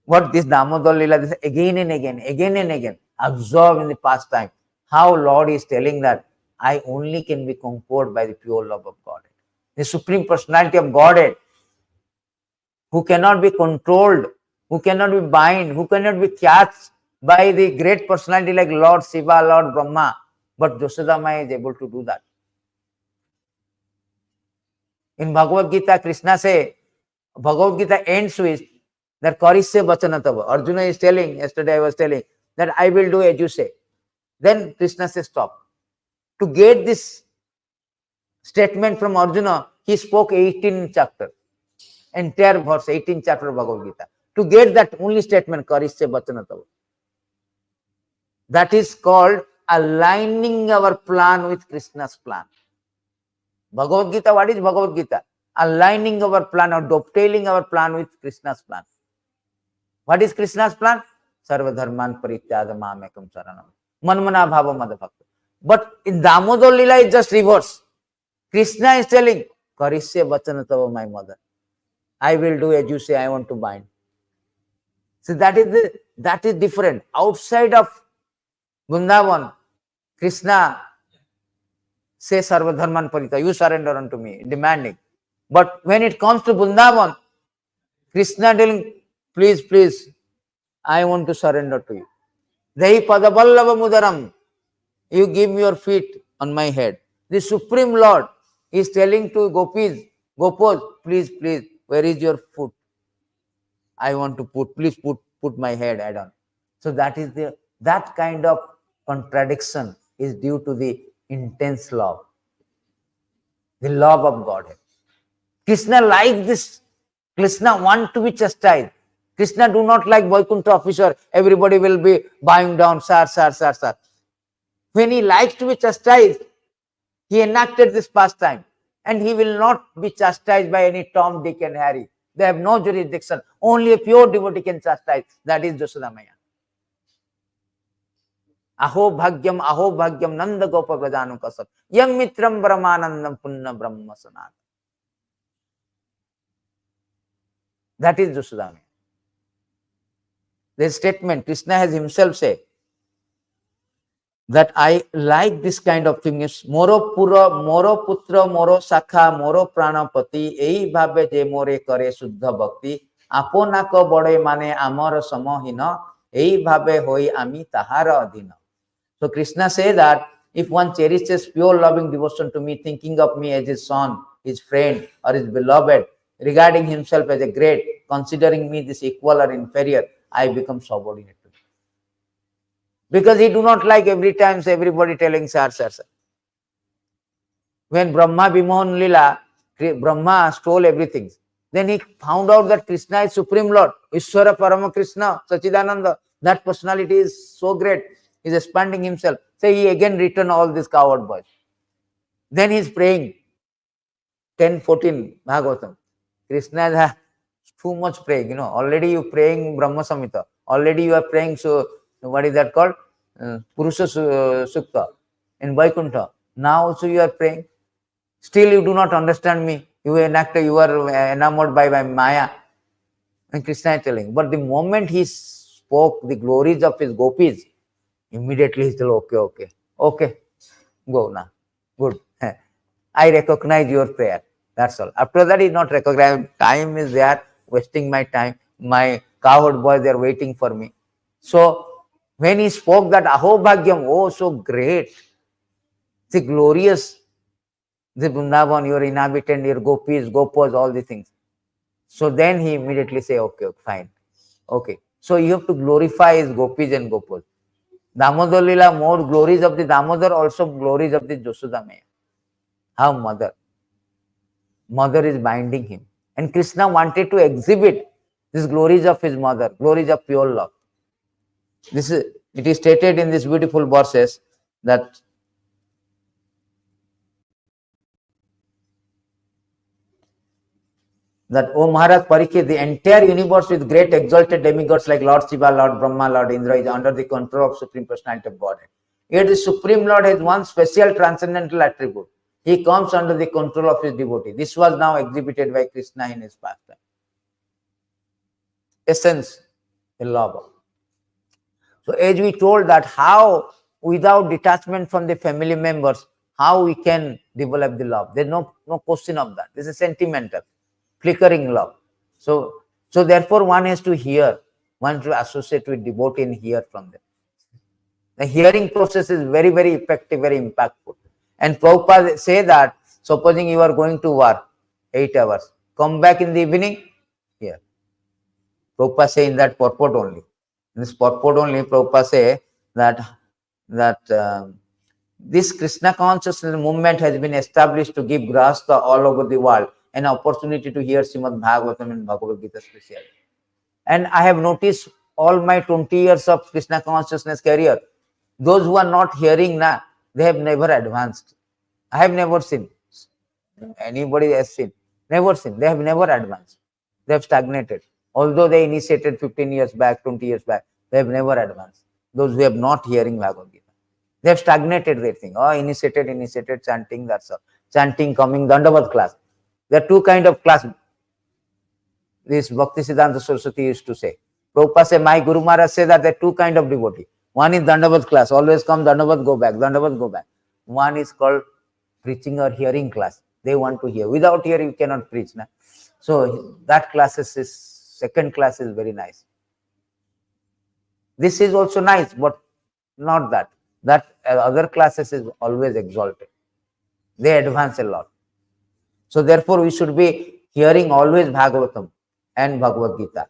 What this Damodar Lila, this again and again, absorbed in the past time. How Lord is telling that I only can be conquered by the pure love of God. The Supreme Personality of Godhead, who cannot be controlled, who cannot be bound, who cannot be catched by the great personality like Lord Shiva, Lord Brahma. But Yasodhama is able to do that. In Bhagavad Gita, Krishna says, Bhagavad Gita ends with that Karisya Vachanatava. Arjuna is telling, yesterday I was telling, that I will do as you say. Then Krishna says, stop. To get this statement from Arjuna, he spoke 18 chapters. Entire verse, 18 chapter of Bhagavad Gita. To get that only statement, Karisya Vachanatava. That is called aligning our plan with Krishna's plan. Bhagavad Gita, what is Bhagavad Gita? Aligning our plan or dovetailing our plan with Krishna's plan. What is Krishna's plan? Sarva dharman parityada mamekam saranam. Manmana bhava madhapakta. But in Damodar Lila is just reverse. Krishna is telling, Karisya vachanatava, my mother. I will do as you say, I want to bind. So that is different. Outside of Vrindavan, Krishna says Sarva dharman paritya, you surrender unto me, demanding. But when it comes to Vrindavan, Krishna telling, please, I want to surrender to you. Dahi padaballava mudaram, you give me your feet on my head. The Supreme Lord is telling to Gopis, please, where is your foot? I want to please put my head on. So that kind of contradiction is due to the intense love, the love of Godhead. Krishna likes this. Krishna wants to be chastised. Krishna do not like Vaikuntha officer. Everybody will be bowing down, sir. When he likes to be chastised, he enacted this pastime. And he will not be chastised by any Tom, Dick and Harry. They have no jurisdiction. Only a pure devotee can chastise. That is Yasodhamaya. Aho bhagyam nanda gopa vrajanu kasam. Yam mitram brahmanandam punna brahma sanat. That is Yasodhamaya. This statement, Krishna has himself said that I like this kind of thing. Is moro putra, moro sakha, moro pranapati, ei bhabe je more kare suddha bhakti, aponako bode mane amar samohina, ei bhabe hoi ami tahara adhina. So Krishna says that if one cherishes pure loving devotion to me, thinking of me as his son, his friend, or his beloved, regarding himself as a great, considering me this equal or inferior, I become subordinate to him. Because he do not like every time everybody telling sir. When Brahma Bimohan Lila, Brahma stole everything. Then he found out that Krishna is Supreme Lord, Ishvara Parama Krishna, Sachidananda. That personality is so great. He is expanding himself. So he again returned all these coward boys. Then he is praying. 10-14 Bhagavatam. Krishna has too much praying. Already you praying Brahma Samhita. Already you are praying, so what is that called? Purusha Sukta in Vaikuntha. Now also you are praying. Still you do not understand me. You are enamored by my Maya. And Krishna is telling. But the moment he spoke the glories of his gopis, immediately he said, okay, go now. Good. I recognize your prayer. That's all. After that, he is not recognized. Time is there, wasting my time. My cowherd boys, they are waiting for me. So, when he spoke that Aho Bhagyam, oh, so great, the glorious, The Vrindavan, your inhabitant, your gopis, gopas, all the things. So then he immediately say, okay, fine. Okay. So you have to glorify his gopis and gopas. Damodar Lila, more glories of the Damodar, also glories of the Josoda Maya. How mother. Mother is binding him. And Krishna wanted to exhibit these glories of his mother, glories of pure love. It is stated in these beautiful verses that O Maharaj Parikshit, the entire universe with great exalted demigods like Lord Shiva, Lord Brahma, Lord Indra is under the control of Supreme Personality of Godhead. Yet the Supreme Lord has one special transcendental attribute. He comes under the control of his devotee. This was now exhibited by Krishna in his pastime. Essence, the love. So as we told that how without detachment from the family members, how we can develop the love. There's no question of that. This is sentimental, flickering love. So therefore one has to hear, one to associate with devotee and hear from them. The hearing process is very, very effective, very impactful. And Prabhupada say that, supposing you are going to work 8 hours, come back in the evening, here. Prabhupada say in that purport only. In this purport only, Prabhupada say that this Krishna consciousness movement has been established to give grahastha all over the world an opportunity to hear Srimad Bhagavatam and Bhagavad Gita specially. And I have noticed all my 20 years of Krishna consciousness career, those who are not hearing now, they have never advanced. I have never seen. Anybody has seen. Never seen. They have never advanced. They have stagnated. Although they initiated 15 years back, 20 years back, they have never advanced. Those who have not hearing Bhagavad Gita. They have stagnated their thing. Oh, initiated, chanting, that's all. Chanting, coming, Dandavat class. There are two kind of class. This Bhakti Siddhanta Saraswati used to say. Prabhupada said, my Guru Maharaj said that there are two kind of devotee. One is Dandavat class. Always come, Dandavat, go back. Dandavat, go back. One is called preaching or hearing class. They want to hear. Without hearing, you cannot preach. Na? So that second class is very nice. This is also nice, but not that. That other classes is always exalted. They advance a lot. So therefore, we should be hearing always Bhagavatam and Bhagavad Gita.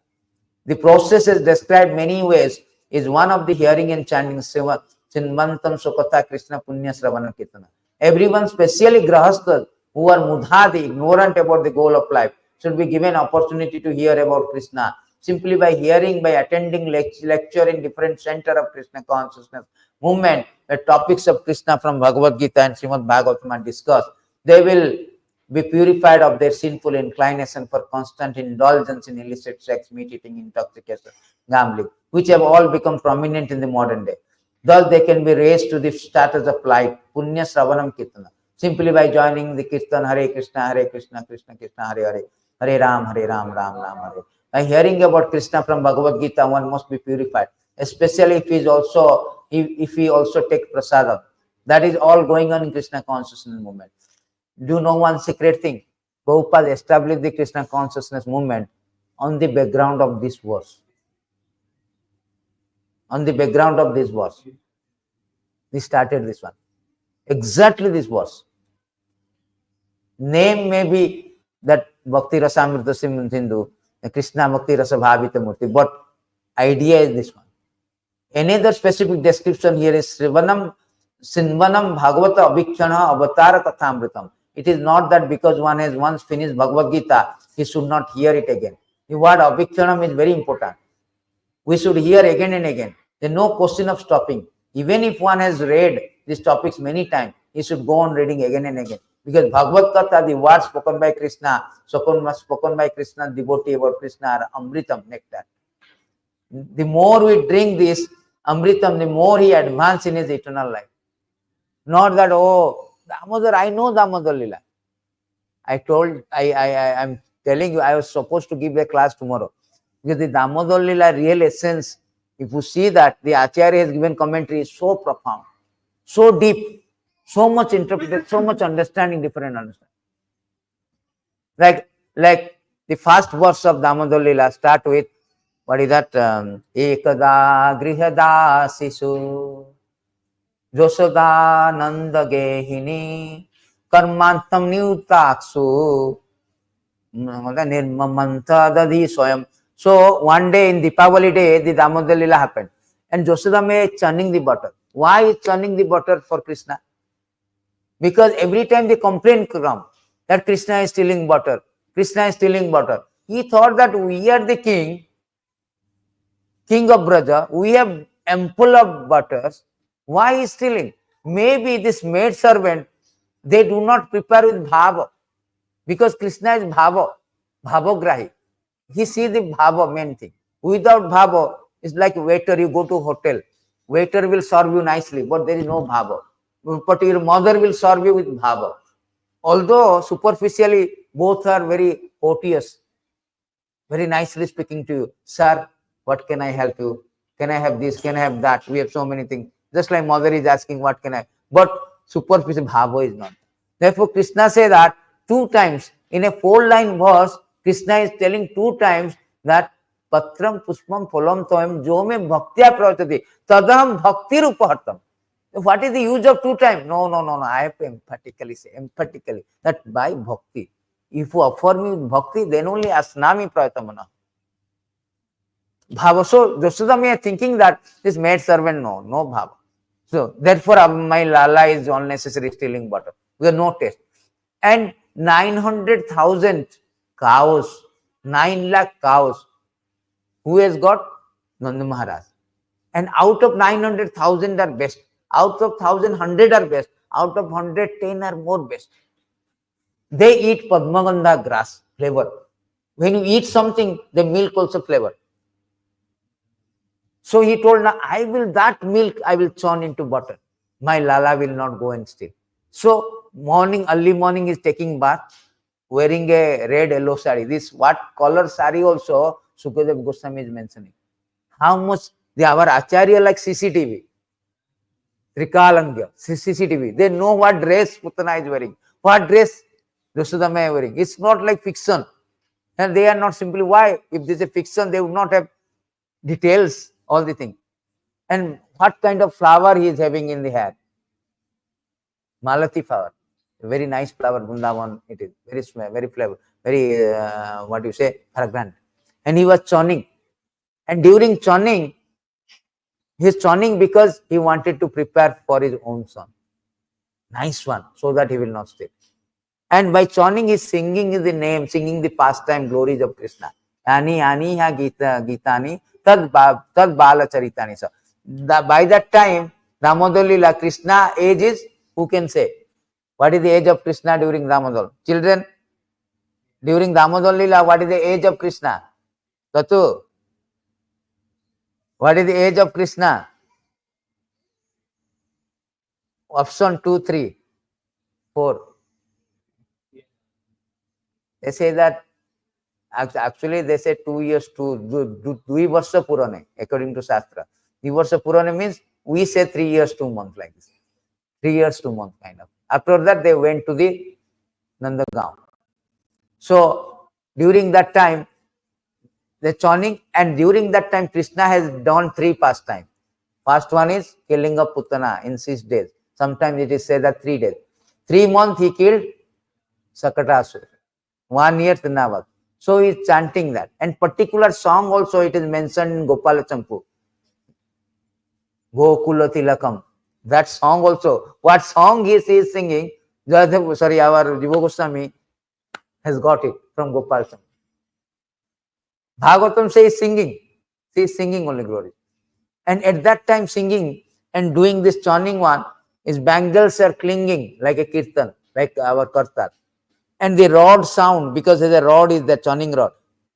The process is described many ways. Is one of the hearing and chanting Seva Chinmantam Sukata Krishna Punya Sravana Kirtana. Everyone, especially Grahasthas who are mudhadi, ignorant about the goal of life, should be given opportunity to hear about Krishna. Simply by hearing, by attending lecture in different center of Krishna consciousness movement, the topics of Krishna from Bhagavad Gita and Srimad Bhagavatam are discussed, they will be purified of their sinful inclination for constant indulgence in illicit sex, meat eating, intoxication, gambling, which have all become prominent in the modern day. Thus, they can be raised to the status of light, Punya Sravanam Kirtana, simply by joining the Kirtan Hare Krishna, Krishna Krishna, Hare Hare, Hare Ram, Ram Ram, Hare. By hearing about Krishna from Bhagavad Gita, one must be purified, especially if he also takes prasadam. That is all going on in Krishna consciousness movement. Do you know one secret thing? Prabhupada established the Krishna consciousness movement on the background of this verse. On the background of this verse. We started this one. Exactly this verse. Name may be that Bhakti Rasamrita Sindhu, Krishna Bhakti Rasa Bhavita Murti, but idea is this one. Another specific description here is Sinvanam Bhagavata Abhikshana Avatara Kathamritam. It is not that because one has once finished Bhagavad Gita, he should not hear it again. The word Abhikshanam is very important. We should hear again and again. There is no question of stopping. Even if one has read these topics many times, he should go on reading again and again. Because Bhagavad Gita, the words spoken by Krishna, spoken by Krishna, devotee about Krishna are Amritam, nectar. The more we drink this Amritam, the more he advances in his eternal life. Not that, oh, Damodar, I know Damodar Lila. I'm telling you, I was supposed to give a class tomorrow. Because the Damodar Lila real essence, if you see that, the Acharya has given commentary is so profound, so deep, so much interpreted, so much understanding, different understanding. Like the first verse of Damodar Lila start with, what is that? Ekada grihada sisu Josoda Nanda Gehini कर्मांतम नियुक्ताक्षु nirmamanta dadhi swayam. So one day in Deepavali day, the Damodar Lila happened. And Josodame is churning the butter. Why is churning the butter for Krishna? Because every time the complaint comes that Krishna is stealing butter, Krishna is stealing butter. He thought that we are the king of Braja, we have ample of butters. Why is stealing? Maybe this maid servant, they do not prepare with bhava. Because Krishna is bhavograhi. He sees the bhava main thing. Without bhava, it's like waiter, you go to hotel. Waiter will serve you nicely, but there is no bhava. But your mother will serve you with bhava. Although superficially, both are very courteous, very nicely speaking to you. Sir, what can I help you? Can I have this? Can I have that? We have so many things. Just like mother is asking, what can I? But superficial bhava is not. Therefore, Krishna says that 2 times in a 4-line verse. Krishna is telling 2 times that patram puspam pholam toyam jo me bhaktya pravachati tadam bhakti rupahartam. What is the use of 2 times? No. I have to emphatically say, that by bhakti. If you offer me with bhakti, then only asnami prayatamana. Bhava. So Josodami is thinking that this maid servant, no bhava. So therefore my lala is unnecessary stealing butter. We have no taste. And 900,000 cows, 9 lakh cows. Who has got? Nanda Maharaj. And out of 900,000 are best. Out of 1,000, 100 are best. Out of 100, 10 are more best. They eat Padmagandha grass flavor. When you eat something, the milk also flavor. So he told, that milk I will churn into butter. My lala will not go and steal. So early morning is taking bath, wearing a red Illusory. This what color sari also Sukadev Goswami is mentioning. How much our Acharya like CCTV. Trikalangya, CCTV. They know what dress Putana is wearing. What dress Josodama is wearing. It's not like fiction. And they are not simply why. If this is a fiction, they would not have details, all the things. And what kind of flower he is having in the hair? Malati flower. A very nice flower, Vrindavan. It is very small, very flavor, very fragrant. And he was churning. And during churning, he is churning because he wanted to prepare for his own son. Nice one, so that he will not steal. And by churning, he is singing the name, singing the pastime glories of Krishna. Ani ha Gitani, tad bala charitani. So, by that time, Damodar Lila, Krishna age is, who can say? What is the age of Krishna during Damodar? Children, during Damodar Lila, what is the age of Krishna? Tatu, what is the age of Krishna? Option 2, 3, 4. They say that, actually they say 2 years, 2 varsha purane, according to Shastra. 2 varsha purane means, we say 3 years, 2 months like this. 3 years, 2 months kind of. After that, they went to the Nandagaon. So, during that time, the churning, and during that time, Krishna has done 3 pastimes. First one is killing of Putana in 6 days. Sometimes it is said that 3 days. 3 months he killed Sakatasur. 1 year Tinavad. So he is chanting that. And particular song also it is mentioned in Gopala Champu. Gokula Tilakam. That song also. What song he is singing? Our Jiva Goswami has got it from Gopal Champu. Bhagavatam says singing. She is singing only glory. And at that time singing and doing this churning one, his bangles are clinging like a kirtan, like our kartar. And the rod sound, because the rod is the churning rod.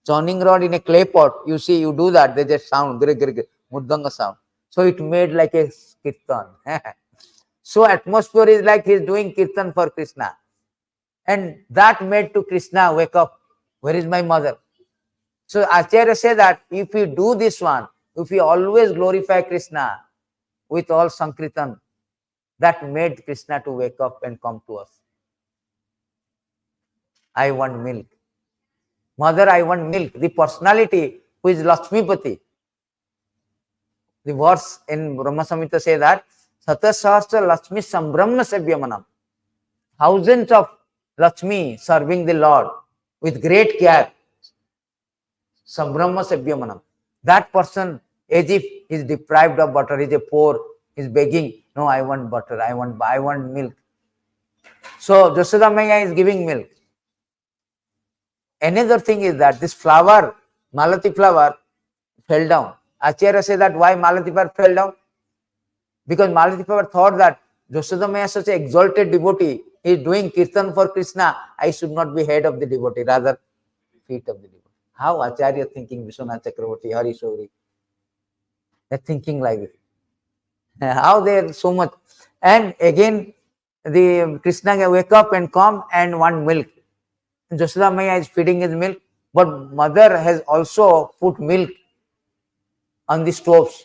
Churning rod in a clay pot, you see, you do that, they just sound, murdanga sound. So it made like a kirtan. So atmosphere is like he is doing kirtan for Krishna. And that made to Krishna wake up. Where is my mother? So Acharya say that if we do this one, if we always glorify Krishna with all Sankirtan, that made Krishna to wake up and come to us. I want milk. Mother, I want milk. The personality who is Lakshmipati. The verse in Brahma Samhita say that Satasahasra Lakshmi Sambrahma Sabhyamanam. thousands of Lakshmi serving the Lord with great care. Sambrahma Sabhyamanam. That person, as if he is deprived of butter, is a poor, is begging, no, I want butter, I want milk. So Yashoda Maya is giving milk. Another thing is that this flower, Malati flower, fell down. Acharya said that why Malati flower fell down? Because Malati flower thought that Yashoda Maya is such an exalted devotee, he is doing kirtan for Krishna, I should not be head of the devotee, rather feet of the devotee. How Acharya thinking, Vishwanath Chakravarti, Hari Shauri? They're thinking like this. How they are so much. And again, the Krishna wake up and come and want milk. Yashoda Maya is feeding his milk, but mother has also put milk on the stoves.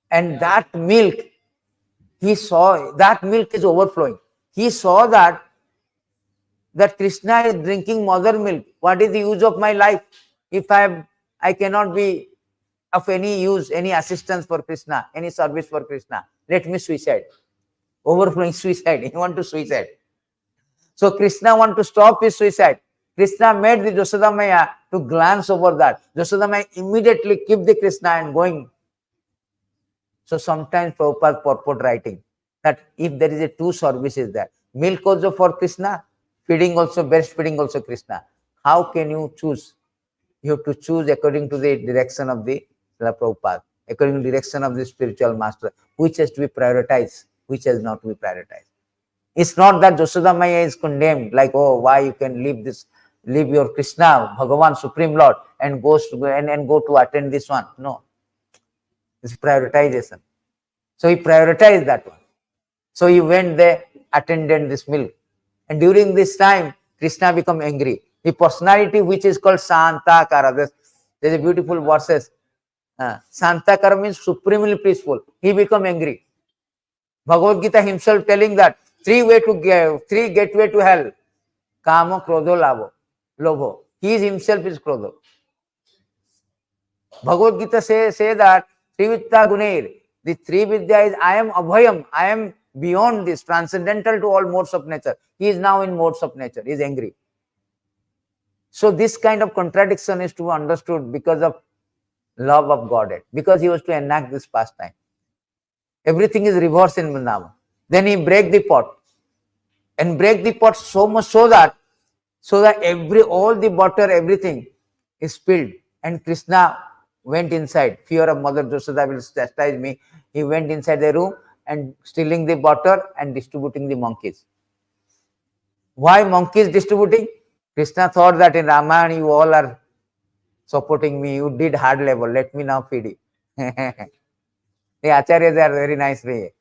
And that milk, he saw, that milk is overflowing. He saw that Krishna is drinking mother milk. What is the use of my life if I cannot be of any use, any assistance for Krishna, any service for Krishna? Let me suicide. Overflowing suicide. He want to suicide. So Krishna want to stop his suicide. Krishna made the Yashoda Maya to glance over that. Yashoda Maya immediately keep the Krishna and going. So sometimes Prabhupada purport writing that if there is a two services there, milk also for Krishna, feeding also, breastfeeding also Krishna. How can you choose? You have to choose according to the direction of the Prabhupada, according to the direction of the spiritual master, which has to be prioritized, which has not to be prioritized. It's not that Yashoda Maya is condemned, like, oh, why you can leave your Krishna, Bhagavan, Supreme Lord, and go to attend this one. No. It's prioritization. So he prioritized that one. So he went there, attended this milk. And during this time, Krishna become angry. The personality which is called Santakara. There's a beautiful verses. Santakara means supremely peaceful. He become angry. Bhagavad Gita himself telling that three gateway to hell. Kama, Krodho, Lobho. He himself is Krodho. Bhagavad Gita say that Trivitta Gunair. The three Vidya is I am Abhayam. I am beyond this, transcendental to all modes of nature. He is now in modes of nature. He is angry. So this kind of contradiction is to be understood because of love of Godhead, because he was to enact this pastime. Everything is reversed in Vrindavan. Then he break the pot. And break the pot so much so that all the butter, everything is spilled. And Krishna went inside. Fear of Mother Yashoda will chastise me. He went inside the room and stealing the butter and distributing the monkeys. Why monkeys distributing? Krishna thought that in Ramayana you all are supporting me. You did hard labor. Let me now feed you. The acharyas are very nice way.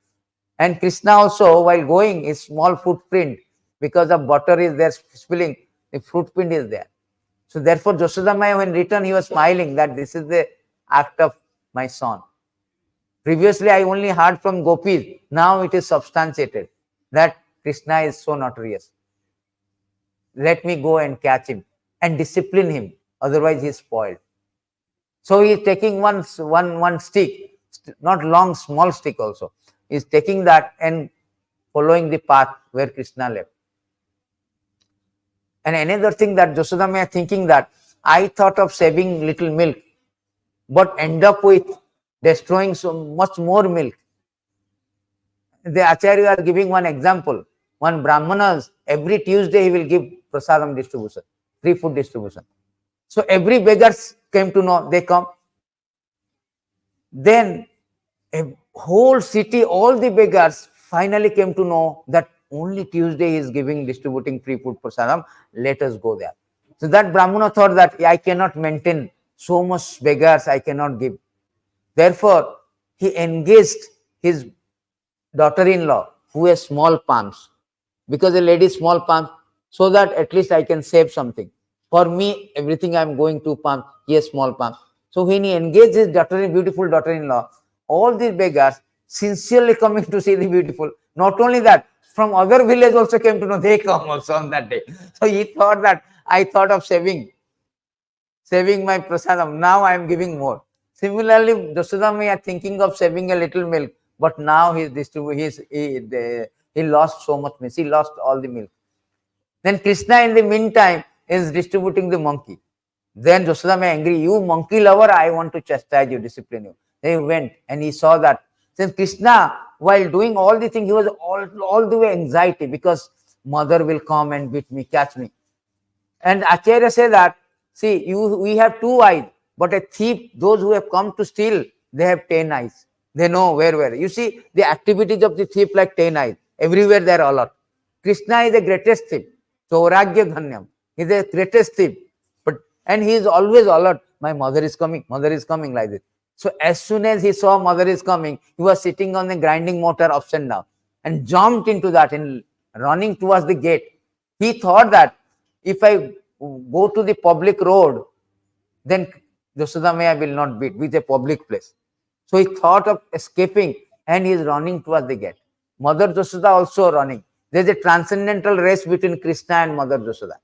And Krishna also, while going, is small footprint because of butter is there spilling. The footprint is there. So therefore, Yashoda Maya, when returned, he was smiling that this is the act of my son. Previously, I only heard from gopis. Now it is substantiated that Krishna is so notorious. Let me go and catch him and discipline him. Otherwise, he is spoiled. So he is taking one stick, not long, small stick also. He is taking that and following the path where Krishna left. And another thing that Yashoda Maya thinking that I thought of saving little milk, but end up with destroying so much more milk. The Acharya are giving one example. One Brahmanas, every Tuesday he will give prasadam distribution, free food distribution. So every beggars came to know, they come. Then a whole city, all the beggars finally came to know that only Tuesday he is distributing free food prasadam. Let us go there. So that Brahmana thought that I cannot maintain so much beggars, I cannot give. Therefore, he engaged his daughter-in-law who has small palms, because a lady small palms, so that at least I can save something. For me, everything I am going to palm, he has small palms. So when he engaged his beautiful daughter-in-law, all these beggars sincerely coming to see the beautiful. Not only that, from other village also came to know, they come also on that day. So he thought that I thought of saving my prasadam. Now I am giving more. Similarly, Yashoda Maya thinking of saving a little milk, but now he lost so much milk. He lost all the milk. Then Krishna in the meantime is distributing the monkey. Then Yashoda Maya angry, you monkey lover, I want to chastise you, discipline you. Then he went and he saw that. Since Krishna, while doing all the things, he was all the way anxiety because mother will come and beat me, catch me. And Acharya say that, see, we have 2 eyes, but a thief, those who have come to steal, they have 10 eyes. They know where. You see, the activities of the thief like 10 eyes. Everywhere they are alert. Krishna is the greatest thief. Chauragya Dhanyam. He is the greatest thief. And he is always alert. My mother is coming like this. So as soon as he saw mother is coming, he was sitting on the grinding motor ups and down and jumped into that and running towards the gate. He thought that if I go to the public road, then Yashoda Maya will not beat with a public place. So he thought of escaping and he is running towards the gate. Mother Yashoda also running. There is a transcendental race between Krishna and Mother Yashoda.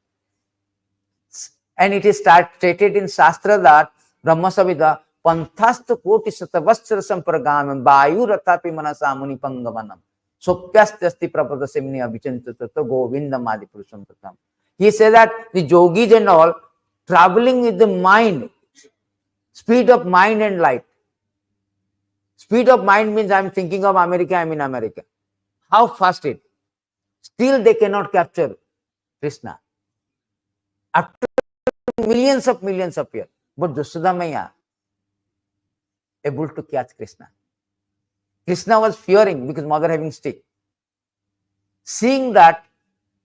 And it is stated in Shastra that Brahma Savita Panthastha Koti Satavastra Sampargamam Vayu Ratapi Manasa Muni Pangavanam Sopyastyasti Prapadasimni Abhichantata Govindam Adi Purusham Tatam. He said that the yogis and all traveling with the mind, speed of mind and light. Speed of mind means I am thinking of America, I am in America. How fast it? Still they cannot capture Krishna. After millions of years. But Yashoda Maya able to catch Krishna. Krishna was fearing because mother having stick. Seeing that,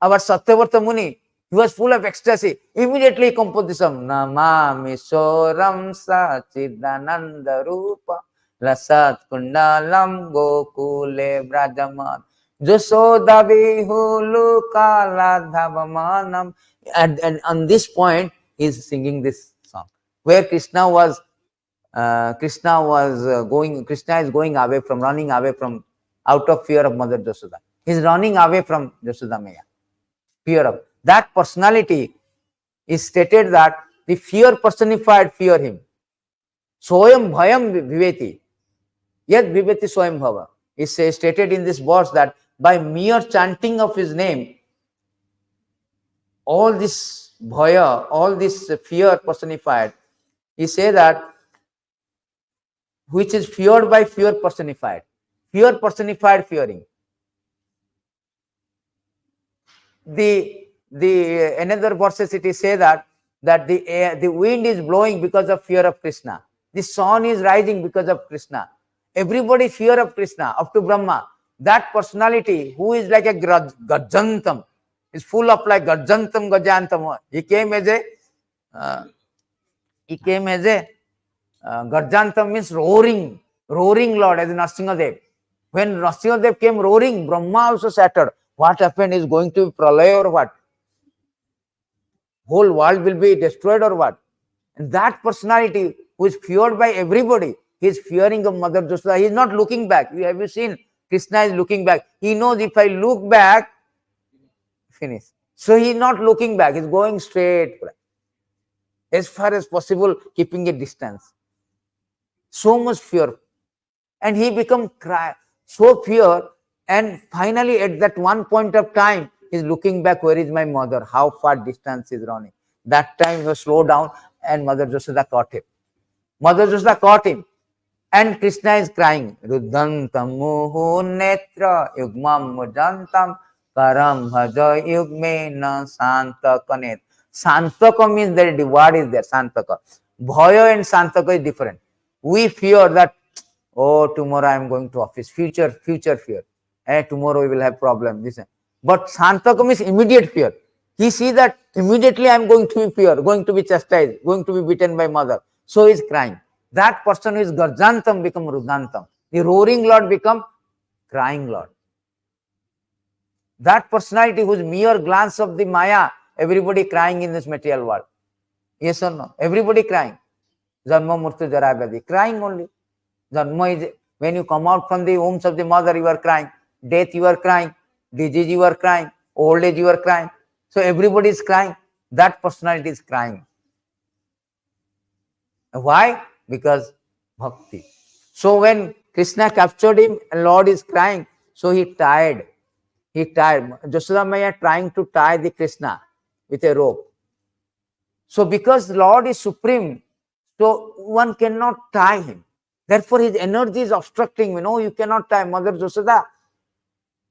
our Satyavarta Muni, he was full of ecstasy. Immediately he composed this song. Namami Soram Sachidananda Rupa Lasat Kundalam Gokule Brajaman Jashoda Vihulu Kala Dhavamanam. And on this point, he is singing this song where Krishna is going away from, running away from, out of fear of Mother Yashoda. He is running away from Yashoda Maya. Fear of that personality is stated that the fear personified fear him. Soyam bhayam viveti. Yet viveti soyam bhava. Is stated in this verse that by mere chanting of his name, all this bhaya, all this fear personified, he say that which is feared by fear personified. Fear personified fearing. The another verses it is say that the wind is blowing because of fear of Krishna. The sun is rising because of Krishna. Everybody fear of Krishna, up to Brahma. That personality who is like a Gajantam, is full of like Gajantam, Gajantam. He came as a Gajantam means roaring Lord, as in Nrsimhadev. When Nrsimhadev came roaring, Brahma also shattered. What happened? Is going to be pralaya or what? Whole world will be destroyed or what? And that personality who is feared by everybody, he is fearing of Mother Yashoda. He is not looking back. Have you seen? Krishna is looking back. He knows if I look back, finish. So he is not looking back. He is going straight, as far as possible, keeping a distance. So much fear. And he become so fear. And finally, at that one point of time, he is looking back, where is my mother? How far distance is running? That time he was slowed down and Mother Yashoda caught him. Mother Yashoda caught him. And Krishna is crying. Rudhantam muhu netra yugmam mujantam karam bhaja yugmena santaka. Santaka means that the word is there, santaka. Bhaya and santaka is different. We fear that, oh, tomorrow I am going to office. Future fear. Tomorrow we will have problem. But santaka means immediate fear. He sees that immediately I am going to be fear, going to be chastised, going to be beaten by mother. So he is crying. That person who is Garjantam become Rudhantam. The roaring Lord become crying Lord. That personality whose mere glance of the Maya, everybody crying in this material world. Yes or no? Everybody crying. Janma Murtu Jarabadi. Crying only. Janma is, when you come out from the wombs of the mother, you are crying. Death, you are crying. Disease, you are crying. Old age, you are crying. So everybody is crying. That personality is crying. Why? Because bhakti. So when Krishna captured him and Lord is crying, so he tired. He tied, Jashoda Maya trying to tie the Krishna with a rope. So because the Lord is supreme, so one cannot tie him. Therefore his energy is obstructing. You cannot tie. Mother Jashoda,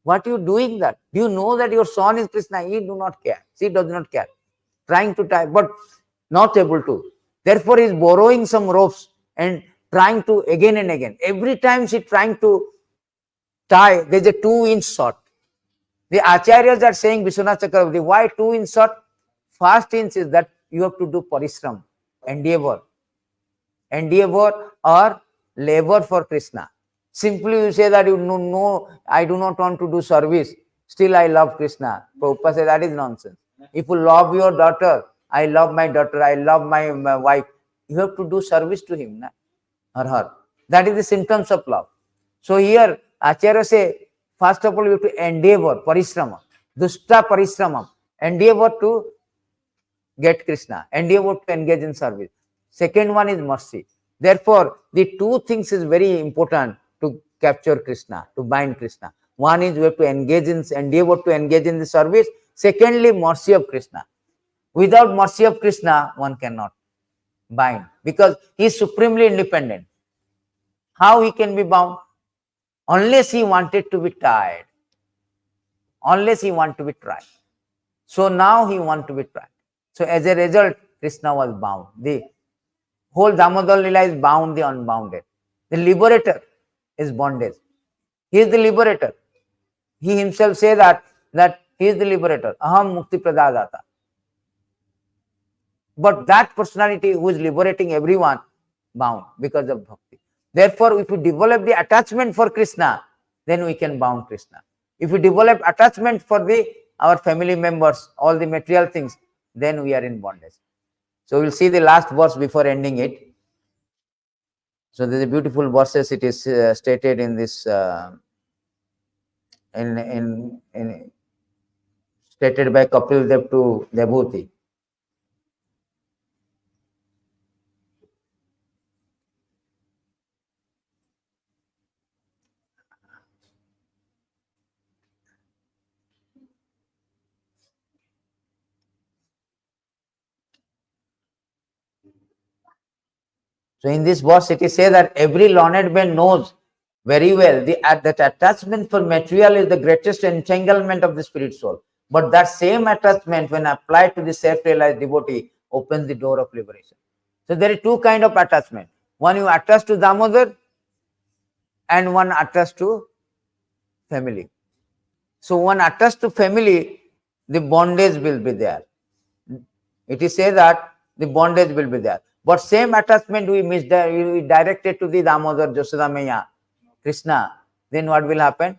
what are you doing that? Do you know that your son is Krishna? He do not care. She does not care. Trying to tie, but not able to. Therefore he is borrowing some ropes and trying to again and again. Every time she trying to tie, there is a 2-inch short. The acharyas are saying, Vishwanath Chakravarti, why 2-inch short? First inch is that you have to do parishram, endeavor or labor for Krishna. Simply you say that no, I do not want to do service, still I love Krishna. Prabhupada says that is nonsense. If you love your daughter, I love my daughter, I love my wife, you have to do service to him or her. That is the symptoms of love. So here Acharya say, first of all, you have to endeavor, parishrama, dushta parishrama, endeavor to get Krishna, endeavor to engage in service. Second one is mercy. Therefore, the two things is very important to capture Krishna, to bind Krishna. One is we have to endeavor to engage in the service. Secondly, mercy of Krishna. Without mercy of Krishna, one cannot bind because he is supremely independent. How he can be bound? Unless he wanted to be tied. Unless he want to be tried. So now he want to be tried. So as a result, Krishna was bound. The whole Damodar Lila is bound, the unbounded. The liberator is bondage. He is the liberator. He himself say that he is the liberator. Aham mukti pradadata. But that personality who is liberating everyone, bound because of bhakti. Therefore, if we develop the attachment for Krishna, then we can bound Krishna. If we develop attachment for our family members, all the material things, then we are in bondage. So we'll see the last verse before ending it. So there's a beautiful verses. It is stated in this stated by Kapil Dev to Debhuti. So in this verse, it is said that every learned man knows very well that attachment for material is the greatest entanglement of the spirit soul. But that same attachment, when applied to the self-realized devotee, opens the door of liberation. So there are two kinds of attachment. One you attach to Damodar and one attached to family. So one attached to family, the bondage will be there. It is said that the bondage will be there. But same attachment we directed to the Damodar, Jashoda Maya, Krishna, then what will happen?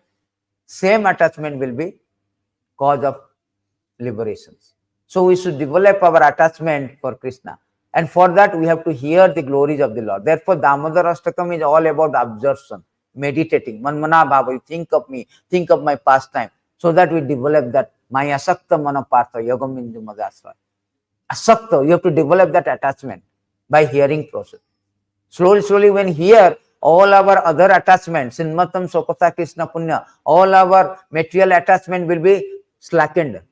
Same attachment will be cause of liberations. So we should develop our attachment for Krishna. And for that we have to hear the glories of the Lord. Therefore Damodar Ashtakam is all about absorption, meditating. Manmana Baba, you think of me, think of my pastime, so that we develop that Maya Sakta Manapartha Yogam Mindu Madasra. Asakta, you have to develop that attachment by hearing process. Slowly when hear, all our other attachments, Sinmatam Sokata Krishna Punya, all our material attachment will be slackened.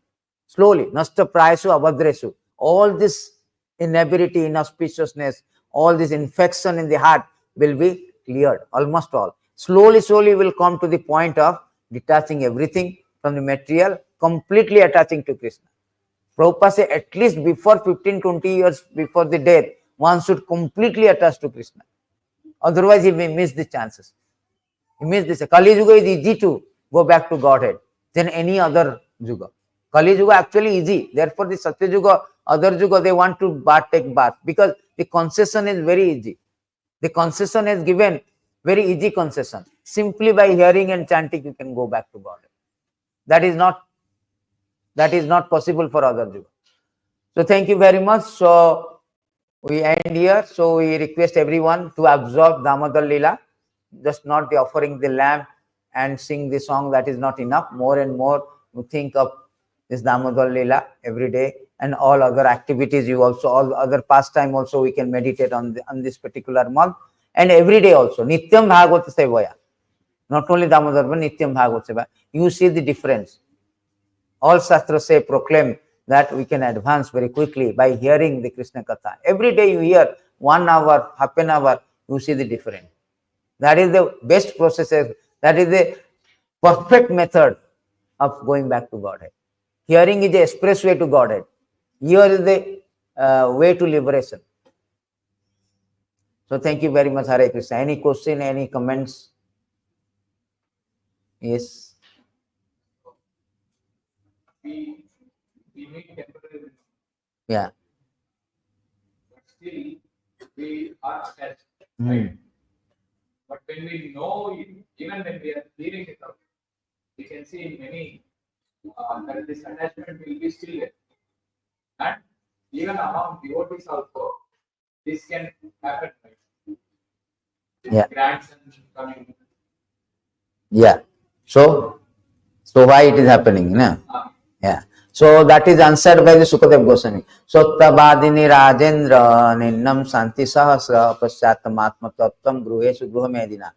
Slowly, Nasta Prayasu Abhadresu, all this inability, inauspiciousness, all this infection in the heart will be cleared, almost all. Slowly will come to the point of detaching everything from the material, completely attaching to Krishna. Prabhupada said at least before 15-20 years before the death, one should completely attach to Krishna. Otherwise, he may miss the chances. He missed this. Kali Yuga is easy to go back to Godhead than any other Yuga. Kali Yuga actually easy. Therefore, the Satya Yuga, other Yuga, they want to take bath because the concession is very easy. The concession is given very easy concession. Simply by hearing and chanting, you can go back to Godhead. That is not possible for other Yuga. So thank you very much. So we end here. So we request everyone to absorb Damodar Lila, just not the offering the lamp and sing the song. That is not enough. More and more we think of this Damodar Lila every day, and all other activities. All other pastime also we can meditate on this particular month, and every day also. Nityam Bhagavata Sevaya. Not only Damodar, but Nityam Bhagavata Sevaya. You see the difference. All Shastras say, proclaim that we can advance very quickly by hearing the Krishna Katha. Every day you hear 1 hour, half an hour, you see the difference. That is the best process. That is the perfect method of going back to Godhead. Hearing is the express way to Godhead. Here is the way to liberation. So thank you very much, Hare Krishna. Any question, any comments? Yes. We make temporary. Yeah. But still, we are attached. Right? But when we know it, even when we are clearing it out, we can see many that this attachment will be still there. And even among devotees also, this can happen. Right? Yeah. Grandson coming. Yeah. So why it is happening? No? Yeah. So that is answered by the Sukadev Goswami. Sottabadini Rajendra Ninnam Santi Sahasra Paschatamatma Tattvam Gruhesu Gruhamedina.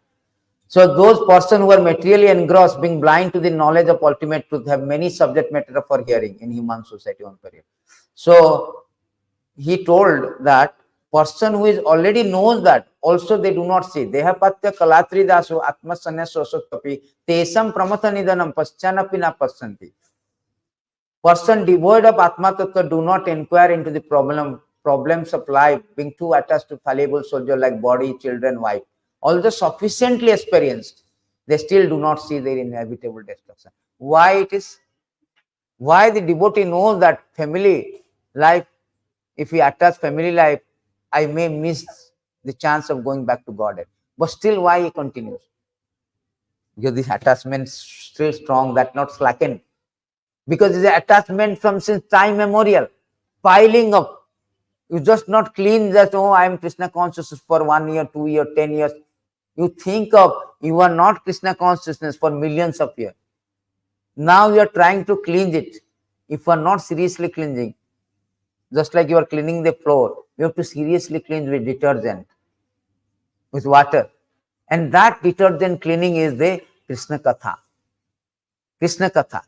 So those persons who are materially engrossed, being blind to the knowledge of ultimate truth, have many subject matter for hearing in human society on period. So he told that person who is already knows that, also they do not see. Dehapatya kalatri dasu atma sanyasosotapi tesam pramata nidanam paschanapi na pasyanti. Person devoid of Atma Tattva do not inquire into the problems of life, being too attached to fallible soldier like body, children, wife. Although sufficiently experienced, they still do not see their inevitable destruction. Why it is? Why the devotee knows that family life, if we attach family life, I may miss the chance of going back to Godhead. But still, why he continues? Because this attachment is still strong, that not slackened. Because it's an attachment from since time memorial, piling up. You just not clean that, oh, I am Krishna consciousness for 1 year, 2 years, 10 years. You think of, you are not Krishna consciousness for millions of years. Now you are trying to cleanse it. If you are not seriously cleansing, just like you are cleaning the floor, you have to seriously cleanse with detergent, with water. And that detergent cleaning is the Krishna Katha. Krishna Katha.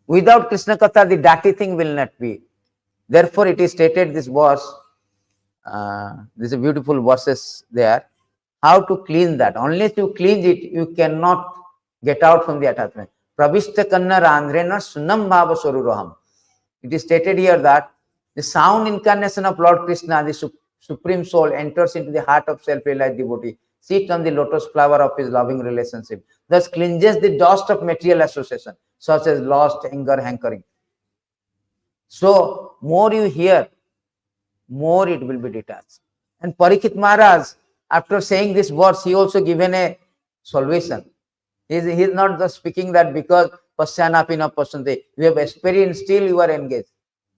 Without Krishna Katha, the dirty thing will not be. Therefore, it is stated this verse, these are beautiful verses there, how to clean that. Unless you cleanse it, you cannot get out from the attachment. Pravishta kanna randrena sunam bhava soruraham. It is stated here that the sound incarnation of Lord Krishna, the Supreme Soul, enters into the heart of self-realized devotee, sits on the lotus flower of his loving relationship, thus cleanses the dust of material association, such as lust, anger, hankering. So, more you hear, more it will be detached. And Parikshit Maharaj, after saying this verse, he also given a solution. He is not just speaking that because Pasyanapina Pasante, you have experienced, still you are engaged.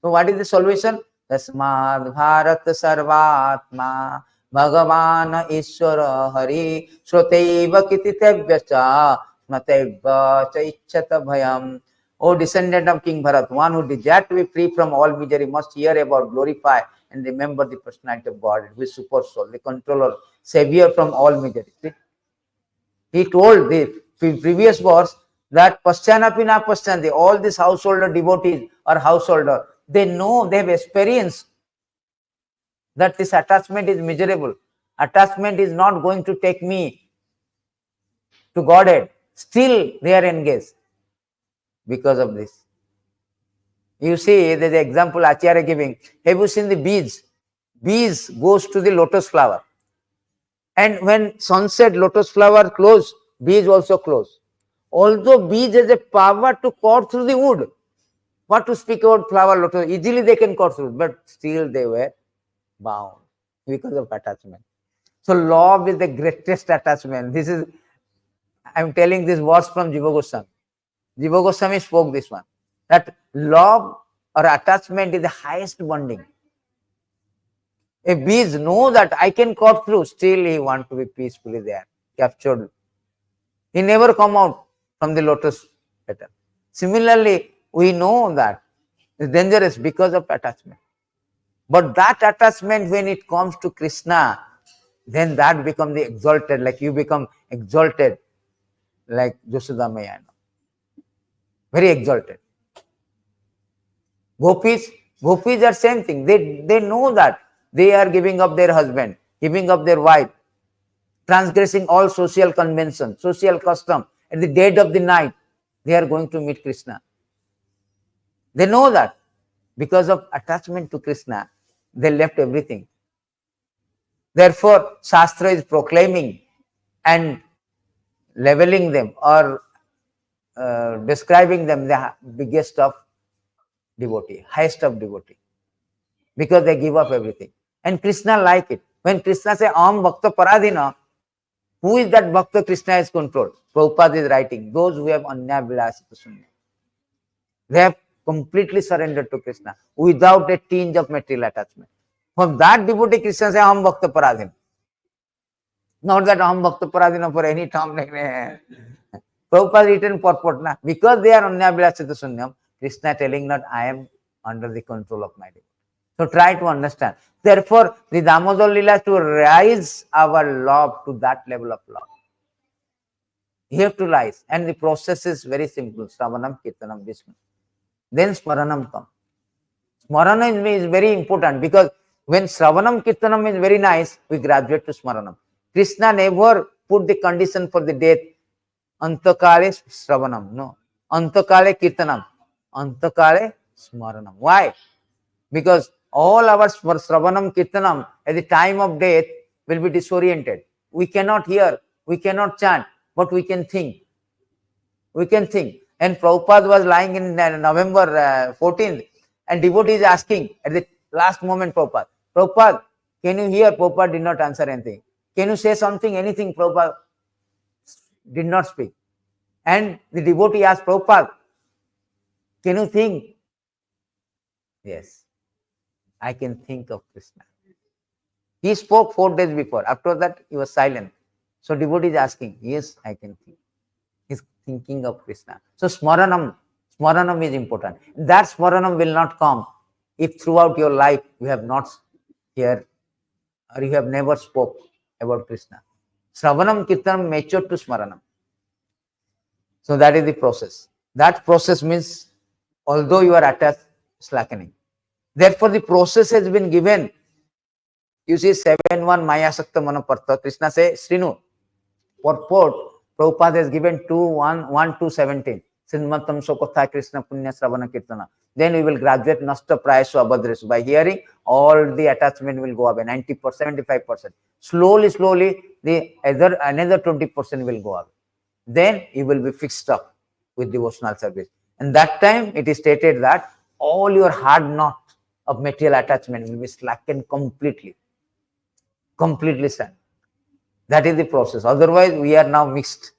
So what is the solution? Tasmad Bharat Sarvatma Bhagavan Ishwara Hari Shroteva Kititevyacha Smateva Chaichata Bhayam. O descendant of King Bharat, one who desires to be free from all misery must hear about, glorify and remember the personality of God, his super soul, the controller, savior from all misery. See? He told the previous verse that Paschanapina Paschanti, all these householder devotees or householder, they know, they have experienced that this attachment is miserable. Attachment is not going to take me to Godhead. Still they are engaged because of this. You see, there's an example Acharya giving. Have you seen the bees? Bees goes to the lotus flower. And when sunset, lotus flower close, bees also close. Although bees has a power to cut through the wood, what to speak about flower lotus, easily they can cut through, but still they were bound because of attachment. So love is the greatest attachment. This is, I am telling this verse from Jiva Goswami. Jiva Goswami spoke this one, that love or attachment is the highest bonding. If bees know that I can cut through, still he want to be peacefully there, captured. He never come out from the lotus petal. Similarly, we know that it's dangerous because of attachment. But that attachment, when it comes to Krishna, then that becomes the exalted, like you become exalted, like Joshoda Maya. very exalted. Gopis are same thing. They know that they are giving up their husband, giving up their wife, transgressing all social conventions, social custom. At the dead of the night, they are going to meet Krishna. They know that because of attachment to Krishna, they left everything. Therefore, Shastra is proclaiming and leveling them or describing them the biggest of devotee, highest of devotee, because they give up everything. And Krishna like it. When Krishna says, Am Bhakta Paradina, who is that Bhakta Krishna is controlled? Prabhupada is writing, those who have Anya Vilasita Sunya. They have completely surrendered to Krishna without a tinge of material attachment. From that devotee, Krishna says, Am Bhakta Paradina. Not that Am Bhakta Paradina for any term. Prabhupada written purport, na? Because they are Anya Vilasita Sunyam, Krishna telling that I am under the control of my devotee. So try to understand. Therefore, the Damodar Leela to rise our love to that level of love. You have to rise. And the process is very simple. Sravanam, Kirtanam, Vishnu. Then Smaranam comes. Smaranam is very important because when Sravanam, Kirtanam is very nice, we graduate to Smaranam. Krishna never put the condition for the death. Antakale Sravanam. No. Antakale Kirtanam. Antakale Smaranam. Why? Because all our Sravanam, Kirtanam at the time of death will be disoriented. We cannot hear, we cannot chant, but we can think. We can think. And Prabhupada was lying in November 14th, and devotee is asking at the last moment, Prabhupada, can you hear? Prabhupada did not answer anything. Can you say something, anything? Prabhupada did not speak. And the devotee asked Prabhupada, can you think? Yes, I can think of Krishna. He spoke 4 days before. After that, he was silent. So devotee is asking, yes, I can think. He's thinking of Krishna. So Smaranam is important. That Smaranam will not come if throughout your life you have not heard or you have never spoke about Krishna. Sravanam, Kirtanam, mature to Smaranam. So that is the process. That process means, although you are attached, slackening. Therefore, the process has been given. You see 7.1 Maya Sakta Manopartha. Krishna says, Srinu, purport, Prabhupada has given 2.1 to 17. Sinmatam Sokotha Krishna Punya Sravana Kirtana. Then we will graduate Nasta Prayasu Abhadresu. By hearing, all the attachment will go away, 90%, 75%. Slowly, the another 20% will go away. Then you will be fixed up with devotional service. And that time it is stated that all your hard knot of material attachment will be slackened completely. Completely slackened. That is the process. Otherwise, we are now mixed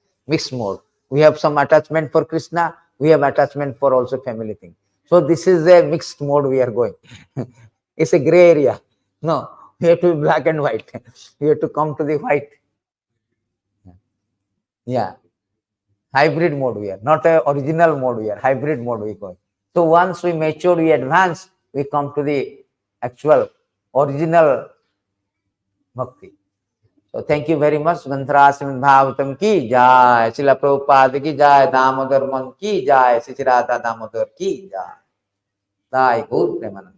mode. We have some attachment for Krishna, we have attachment for also family thing. So this is a mixed mode we are going. It's a gray area. No, we have to be black and white. We have to come to the white. Yeah. Hybrid mode we are, not a original mode we are, hybrid mode we go. So once we mature, we advance, we come to the actual original bhakti. So thank you very much. Mantrasmin Bhavatam ki jai, Srila Prabhupada ki jai, Damodar Man ki jai, Sri Radha Damodar ki jai. Jai Gaur Premanand.